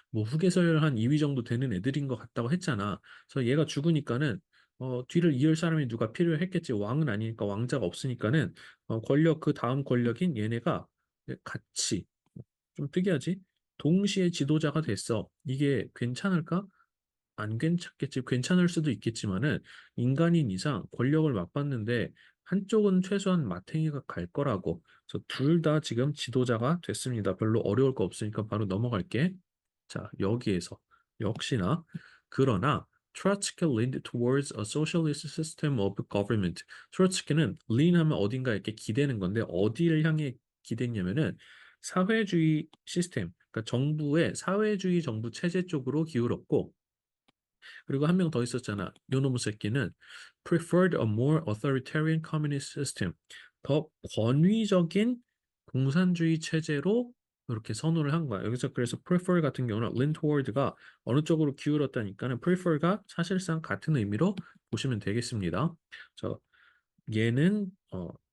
뭐 후계설 한 2위 정도 되는 애들인 것 같다고 했잖아. 그래서 얘가 죽으니까는 뒤를 이을 사람이 누가 필요했겠지. 왕은 아니니까 왕자가 없으니까는 권력 그 다음 권력인 얘네가 같이 좀 특이하지? 동시에 지도자가 됐어. 이게 괜찮을까? 안 괜찮겠지. 괜찮을 수도 있겠지만은 인간인 이상 권력을 맞봤는데 한쪽은 최소한 마탱이가 갈 거라고. 그래서 둘 다 지금 지도자가 됐습니다. 별로 어려울 거 없으니까 바로 넘어갈게. 자, 여기에서 역시나 그러나 Trotsky leaned towards a socialist system of government. 트로츠키는 lean 하면 어딘가 이렇게 기대는 건데 어디를 향해 기댔냐면은 사회주의 시스템, 그러니까 정부의 사회주의 정부 체제 쪽으로 기울었고 그리고 한 명 더 있었잖아. 요놈의 새끼는 preferred a more authoritarian communist system. 더 권위적인 공산주의 체제로 이렇게 선호를 한 거야. 여기서 그래서 prefer 같은 경우는 lean toward가 어느 쪽으로 기울었다니까는 prefer가 사실상 같은 의미로 보시면 되겠습니다. 저 얘는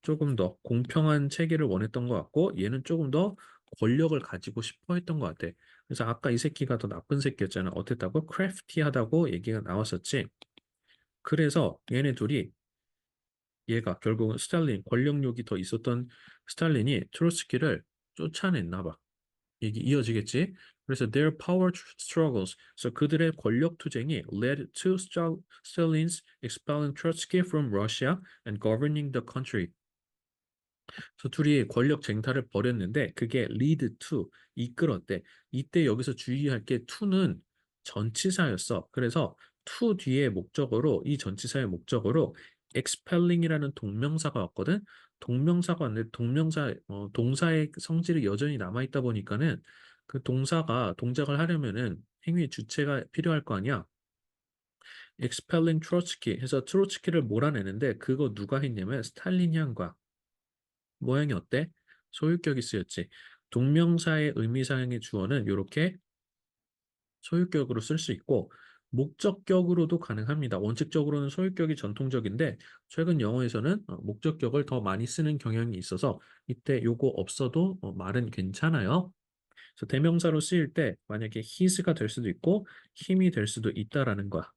조금 더 공평한 체계를 원했던 것 같고 얘는 조금 더 권력을 가지고 싶어 했던 것 같아. 그래서 아까 이 새끼가 더 나쁜 새끼였잖아. 어땠다고? crafty하다고 얘기가 나왔었지. 그래서 얘네 둘이 얘가 결국은 스탈린 권력욕이 더 있었던 스탈린이 트로츠키를 쫓아냈나 봐. 이게 이어지겠지? 그래서 their power struggles, 그래서 그들의 권력 투쟁이 led to Stalin's expelling Trotsky from Russia and governing the country. 그래서 둘이 권력 쟁탈을 벌였는데 그게 lead to 이끌었대. 이때 여기서 주의할 게 to는 전치사였어. 그래서 to 뒤에 목적어로 이 전치사의 목적어로 expelling이라는 동명사가 왔거든. 동명사가 왔는데 동사의 성질이 여전히 남아 있다 보니까는 그 동사가 동작을 하려면은 행위 주체가 필요할 거 아니야. expelling 트로츠키 해서 트로츠키를 몰아내는데 그거 누가 했냐면 스탈린이 한 거야. 모양이 어때? 소유격이 쓰였지. 동명사의 의미사항의 주어는 이렇게 소유격으로 쓸 수 있고 목적격으로도 가능합니다. 원칙적으로는 소유격이 전통적인데 최근 영어에서는 목적격을 더 많이 쓰는 경향이 있어서 이때 요거 없어도 말은 괜찮아요. 그래서 대명사로 쓰일 때 만약에 his가 될 수도 있고 힘이 될 수도 있다라는 거야.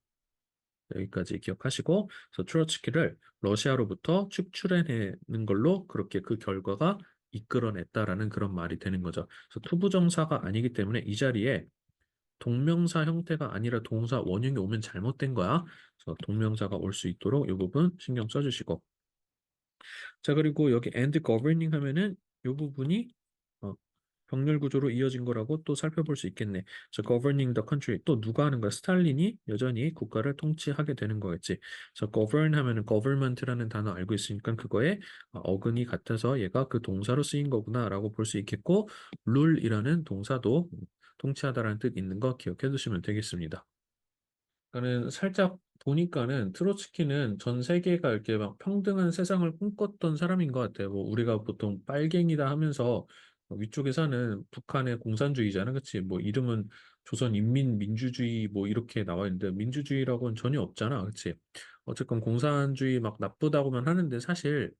여기까지 기억하시고, 그래서 트로츠키를 러시아로부터 축출해내는 걸로 그렇게 그 결과가 이끌어냈다라는 그런 말이 되는 거죠. 그래서 투부정사가 아니기 때문에 이 자리에 동명사 형태가 아니라 동사 원형이 오면 잘못된 거야. 그래서 동명사가 올 수 있도록 이 부분 신경 써주시고. 자, 그리고 여기 and governing 하면은 이 부분이 어, 병렬 구조로 이어진 거라고 또 살펴볼 수 있겠네. 그래서 governing the country 또 누가 하는 거야? 스탈린이 여전히 국가를 통치하게 되는 거겠지. 그래서 govern 하면은 government라는 단어 알고 있으니까 그거에 어근이 같아서 얘가 그 동사로 쓰인 거구나라고 볼 수 있겠고 rule이라는 동사도 통치하다라는 뜻 있는 거 기억해 두시면 되겠습니다. 그러니까는 살짝 보니까는 트로츠키는 전 세계가 이렇게 막 평등한 세상을 꿈꿨던 사람인 것 같아요. 뭐 우리가 보통 빨갱이다 하면서 위쪽에 사는 북한의 공산주의잖아, 그치? 뭐 이름은 조선인민민주주의 뭐 이렇게 나와 있는데 민주주의라고는 전혀 없잖아, 그치? 어쨌건 공산주의 막 나쁘다고만 하는데 사실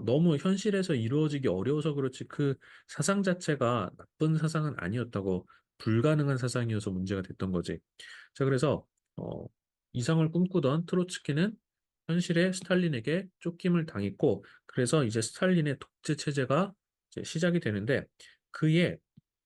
너무 현실에서 이루어지기 어려워서 그렇지 그 사상 자체가 나쁜 사상은 아니었다고 불가능한 사상이어서 문제가 됐던 거지. 자, 그래서 어, 이상을 꿈꾸던 트로츠키는 현실에 스탈린에게 쫓김을 당했고, 그래서 이제 스탈린의 독재 체제가 이제 시작이 되는데, 그의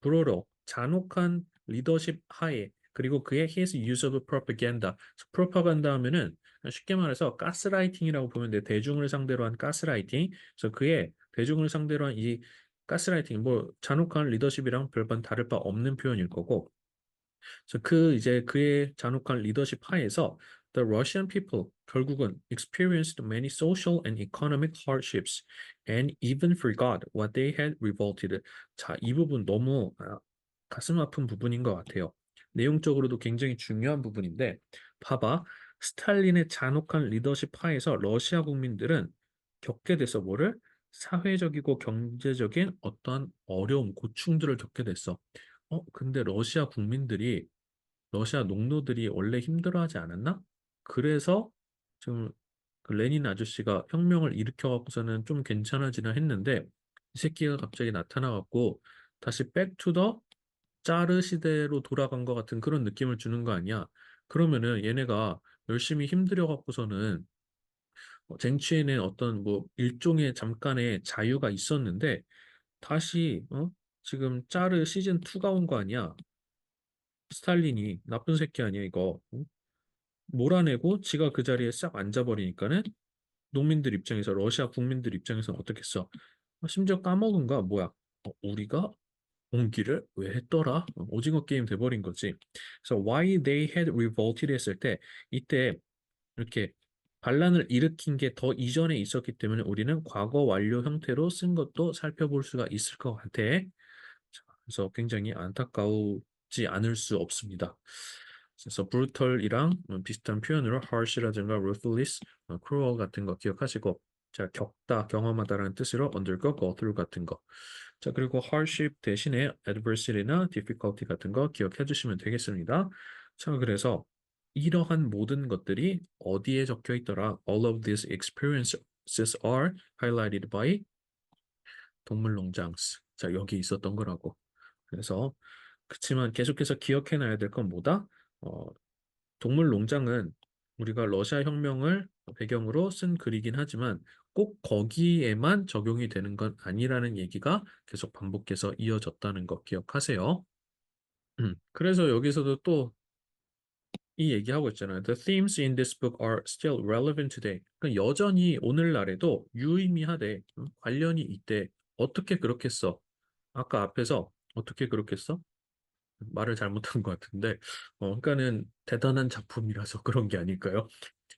불어로 잔혹한 리더십 하에, 그리고 그의 his use of propaganda, 프로파간다 하면은 쉽게 말해서 가스라이팅이라고 보면 돼. 대중을 상대로 한 가스라이팅. 그래서 그의 대중을 상대로 한 이 가스라이팅, 뭐 잔혹한 리더십이랑 별반 다를 바 없는 표현일 거고, 그래서 그 이제 그의 잔혹한 리더십 하에서 the Russian people 결국은 experienced many social and economic hardships and even forgot what they had revolted. 자, 이 부분 너무 가슴 아픈 부분인 것 같아요. 내용적으로도 굉장히 중요한 부분인데 봐봐. 스탈린의 잔혹한 리더십 하에서 러시아 국민들은 겪게 돼서 뭐를 사회적이고 경제적인 어떠한 어려움, 고충들을 겪게 됐어. 근데 러시아 농노들이 원래 힘들어하지 않았나? 그래서 지금 그 레닌 아저씨가 혁명을 일으켜갖고서는 좀 괜찮아지나 했는데 이 새끼가 갑자기 나타나갖고 다시 백투더 짜르 시대로 돌아간 것 같은 그런 느낌을 주는 거 아니야? 그러면은 얘네가 열심히 힘들여갖고서는 쟁취해낸 어떤 뭐 일종의 잠깐의 자유가 있었는데 다시 지금 짜르 시즌 2가 온 거 아니야? 스탈린이 나쁜 새끼 아니야 이거. 응? 몰아내고 지가 그 자리에 싹 앉아버리니까는 농민들 입장에서 러시아 국민들 입장에서는 어떻겠어? 심지어 까먹은 거야 뭐야? 우리가 공기를 왜 했더라? 오징어 게임 돼버린 거지. 그래서 why they had revolted 했을 때 이때 이렇게 반란을 일으킨 게 더 이전에 있었기 때문에 우리는 과거 완료 형태로 쓴 것도 살펴볼 수가 있을 것 같아. 자, 그래서 굉장히 안타까우지 않을 수 없습니다. 그래서 brutal이랑 비슷한 표현으로 harsh라든가 ruthless, cruel 같은 거 기억하시고 자, 겪다, 경험하다라는 뜻으로 undergo, go through 같은 거. 자, 그리고 hardship 대신에 adversity나 difficulty 같은 거 기억해 주시면 되겠습니다. 자, 그래서 이러한 모든 것들이 어디에 적혀 있더라? All of these experiences are highlighted by 동물농장. 자, 여기 있었던 거라고. 그래서 그치만 계속해서 기억해 놔야 될 건 뭐다? 어, 동물농장은 우리가 러시아 혁명을 배경으로 쓴 글이긴 하지만 꼭 거기에만 적용이 되는 건 아니라는 얘기가 계속 반복해서 이어졌다는 거 기억하세요. 그래서 여기서도 또 이 얘기하고 있잖아요. The themes in this book are still relevant today. 그러니까 여전히 오늘날에도 유의미하대. 관련이 있대. 어떻게 그렇게 써? 아까 앞에서 어떻게 그렇게 써? 말을 잘못한 것 같은데, 그러니까는 대단한 작품이라서 그런 게 아닐까요?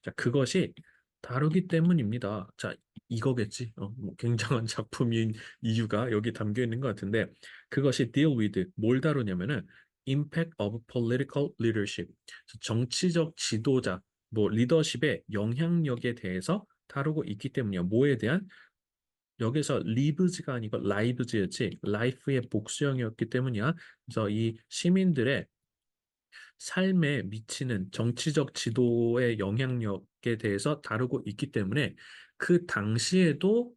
자, 그것이 다르기 때문입니다. 자, 이거겠지. 뭐 굉장한 작품인 이유가 여기 담겨 있는 것 같은데, 그것이 deal with 뭘 다루냐면은 impact of political leadership, 정치적 지도자, 뭐 리더십의 영향력에 대해서 다루고 있기 때문이야. 뭐에 대한? 여기서 lives가 아니고 lives였지. life의 복수형이었기 때문이야. 그래서 이 시민들의 삶에 미치는 정치적 지도의 영향력에 대해서 다루고 있기 때문에 그 당시에도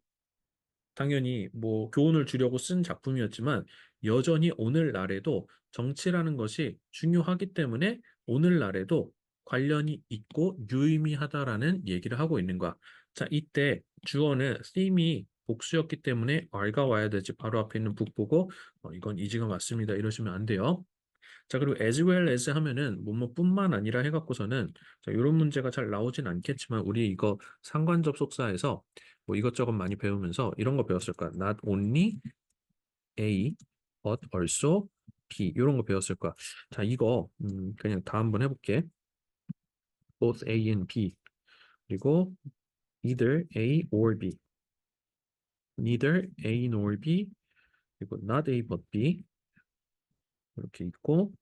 당연히 뭐 교훈을 주려고 쓴 작품이었지만 여전히 오늘날에도 정치라는 것이 중요하기 때문에 오늘날에도 관련이 있고 유의미하다라는 얘기를 하고 있는 거야. 자, 이때 주어는 theme이 복수였기 때문에 R가 와야 되지. 바로 앞에 있는 북 보고 이건 이지가 맞습니다. 이러시면 안 돼요. 자, 그리고 as well as 하면은 뭐뭐뿐만 아니라 해갖고서는 자, 이런 문제가 잘 나오진 않겠지만 우리 이거 상관 접속사에서 뭐 이것저것 많이 배우면서 이런 거 배웠을 거야. Not only A, but also B 이런 거 배웠을 거야. 자, 이거 그냥 다 한번 해볼게. Both A and B 그리고 either A or B, neither A nor B 그리고 not A but B 이렇게 있고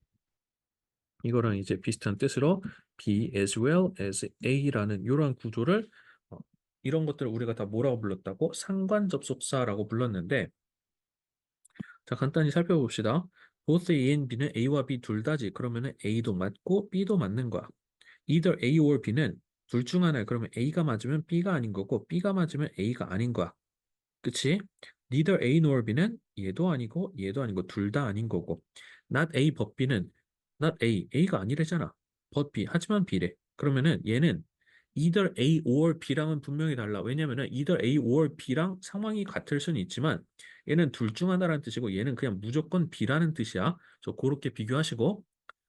이거랑 이제 비슷한 뜻으로 be as well as A라는 이러한 구조를 어, 이런 것들을 우리가 다 뭐라고 불렀다고? 상관 접속사라고 불렀는데 자 간단히 살펴봅시다. both A and B는 A와 B 둘 다지. 그러면은 A도 맞고 B도 맞는 거야. either A or B는 둘 중 하나야. 그러면 A가 맞으면 B가 아닌 거고 B가 맞으면 A가 아닌 거야. 그치? neither A nor B는 얘도 아니고 둘 다 아닌 거고 not A but B는 not A, A가 아니래잖아. but B, 하지만 B래. 그러면은 얘는 either A or B랑은 분명히 달라. 왜냐면은 either A or B랑 상황이 같을 수는 있지만 얘는 둘 중 하나라는 뜻이고 얘는 그냥 무조건 B라는 뜻이야. 그래서 그렇게 비교하시고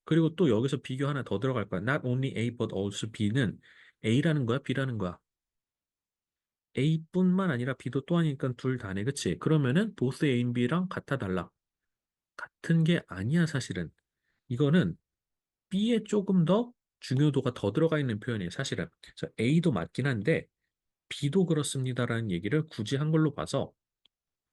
그리고 또 여기서 비교 하나 더 들어갈 거야. not only A but also B는 A라는 거야, B라는 거야. A뿐만 아니라 B도 또 하니까 둘 다네, 그치? 그러면은 보스 A, B랑 같아 달라. 같은 게 아니야, 사실은. 이거는 B에 조금 더 중요도가 더 들어가 있는 표현이에요, 사실은. 그래서 A도 맞긴 한데 B도 그렇습니다라는 얘기를 굳이 한 걸로 봐서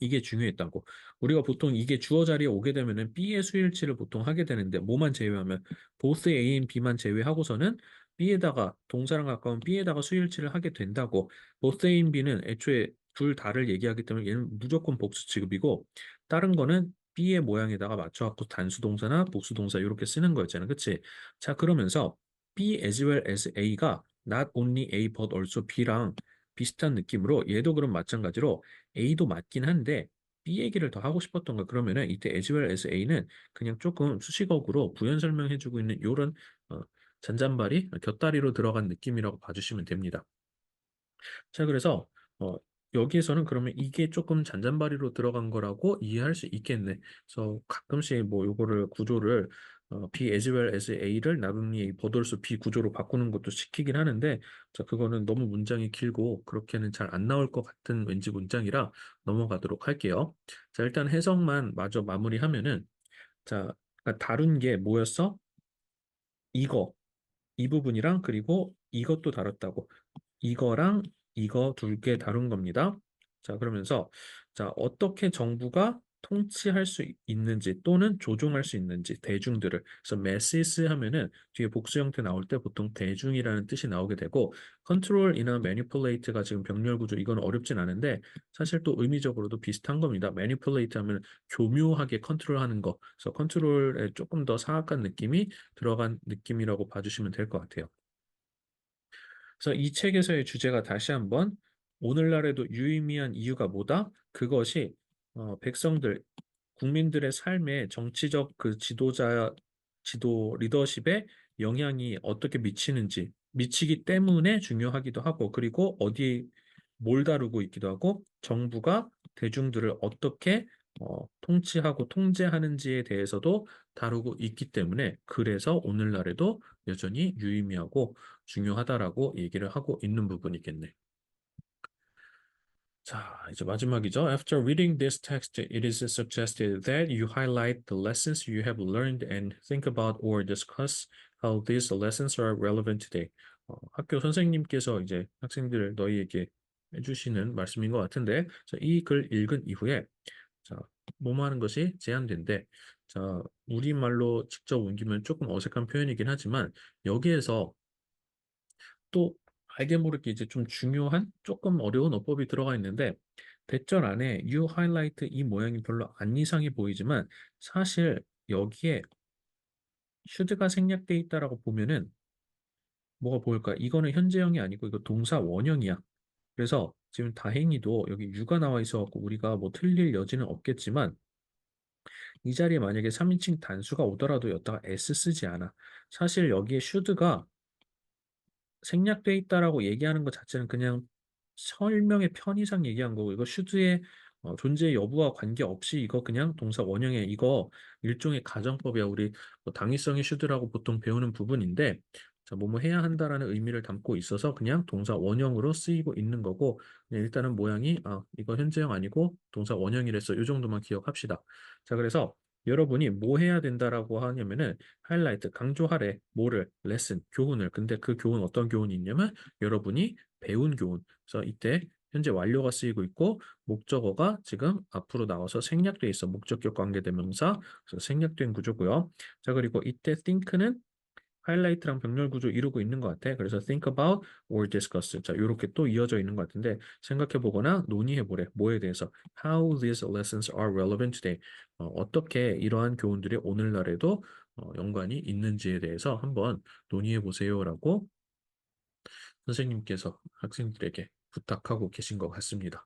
이게 중요했다고. 우리가 보통 이게 주어 자리에 오게 되면은 B의 수일치를 보통 하게 되는데 뭐만 제외하면 보스 A 앤 B만 제외하고서는 B에다가 동사랑 가까운 B에다가 수일치를 하게 된다고. 보스 A 앤 B는 애초에 둘 다를 얘기하기 때문에 얘는 무조건 복수 취급이고 다른 거는 B의 모양에다가 맞춰갖고 단수 동사나 복수 동사 이렇게 쓰는 거였잖아. 그치? 자, 그러면서 B as well as A가 not only A but also B랑 비슷한 느낌으로 얘도 그럼 마찬가지로 A도 맞긴 한데 B 얘기를 더 하고 싶었던 거 그러면은 이때 as well as A는 그냥 조금 수식어구로 부연 설명해주고 있는 이런 잔잔바리, 곁다리로 들어간 느낌이라고 봐주시면 됩니다. 자, 그래서 어, 여기에서는 그러면 이게 조금 잔잔바리로 들어간 거라고 이해할 수 있겠네. 그래서 가끔씩 뭐 요거를 구조를 B as well as A를 나중에 이 버돌수 B 구조로 바꾸는 것도 시키긴 하는데 자, 그거는 너무 문장이 길고 그렇게는 잘 안 나올 것 같은 왠지 문장이라 넘어가도록 할게요. 자, 일단 해석만 마저 마무리하면은 자, 그러니까 다룬 게 뭐였어? 이거, 이 부분이랑 그리고 이것도 다뤘다고. 이거랑 이거 둘 개 다룬 겁니다. 자, 그러면서 자, 어떻게 정부가 통치할 수 있는지 또는 조종할 수 있는지 대중들을. 그래서 masses 하면은 뒤에 복수 형태 나올 때 보통 대중이라는 뜻이 나오게 되고 control이나 manipulate가 지금 병렬 구조 이건 어렵진 않은데 사실 또 의미적으로도 비슷한 겁니다. manipulate 하면 교묘하게 컨트롤하는 거. 그래서 컨트롤에 조금 더 사악한 느낌이 들어간 느낌이라고 봐주시면 될 것 같아요. 그래서 이 책에서의 주제가 다시 한번 오늘날에도 유의미한 이유가 뭐다? 그것이 백성들, 국민들의 삶에 정치적 그 지도 리더십에 영향이 어떻게 미치는지, 미치기 때문에 중요하기도 하고, 그리고 어디 뭘 다루고 있기도 하고, 정부가 대중들을 어떻게 통치하고 통제하는지에 대해서도 다루고 있기 때문에, 그래서 오늘날에도 여전히 유의미하고 중요하다라고 얘기를 하고 있는 부분이겠네. 자, 이제 마지막이죠. After reading this text, it is suggested that you highlight the lessons you have learned and think about or discuss how these lessons are relevant today. 학교 선생님께서 이제 학생들 너희에게 해주시는 말씀인 것 같은데, 자, 이 글 읽은 이후에 자, 뭐뭐 하는 것이 제한된대. 자, 우리말로 직접 옮기면 조금 어색한 표현이긴 하지만 여기에서 또 알게 모르게 이제 좀 중요한 조금 어려운 어법이 들어가 있는데 대절 안에 you highlight 이 모양이 별로 안 이상해 보이지만 사실 여기에 should가 생략돼 있다라고 보면은 뭐가 보일까? 이거는 현재형이 아니고 이거 동사 원형이야. 그래서 지금 다행히도 여기 you가 나와 있어갖고 우리가 뭐 틀릴 여지는 없겠지만 이 자리에 만약에 3인칭 단수가 오더라도 여기다가 s 쓰지 않아. 사실 여기에 should가 생략돼 있다라고 얘기하는 것 자체는 그냥 설명의 편의상 얘기한 거고 이거 슈드의 존재 여부와 관계없이 이거 그냥 동사 원형의 이거 일종의 가정법이야. 우리 뭐 당위성의 슈드라고 보통 배우는 부분인데 자, 뭐뭐 해야 한다라는 의미를 담고 있어서 그냥 동사 원형으로 쓰이고 있는 거고 그냥 일단은 모양이 이거 현재형 아니고 동사 원형이랬어. 이 정도만 기억합시다. 자, 그래서 여러분이 뭐 해야 된다라고 하냐면은 하이라이트 강조하래 뭐를 레슨 교훈을 근데 그 교훈 어떤 교훈이 있냐면 여러분이 배운 교훈 그래서 이때 현재 완료가 쓰이고 있고 목적어가 지금 앞으로 나와서 생략돼 있어 목적격 관계대명사 그래서 생략된 구조고요. 자 그리고 이때 think는 하이라이트랑 병렬 구조 이루고 있는 것 같아. 그래서 think about or discuss. 자, 이렇게 또 이어져 있는 것 같은데 생각해 보거나 논의해 보래. 뭐에 대해서? How these lessons are relevant today. 어떻게 이러한 교훈들이 오늘날에도 연관이 있는지에 대해서 한번 논의해 보세요라고 선생님께서 학생들에게 부탁하고 계신 것 같습니다.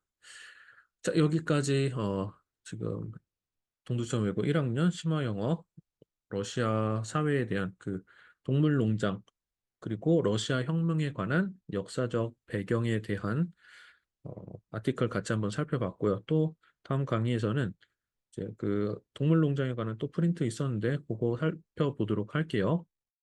자, 여기까지 지금 동두천 외고 1학년 심화영어 러시아 사회에 대한 그 동물농장 그리고 러시아 혁명에 관한 역사적 배경에 대한 어, 아티클 같이 한번 살펴봤고요. 또 다음 강의에서는 이제 그 동물농장에 관한 또 프린트 있었는데 그거 살펴보도록 할게요.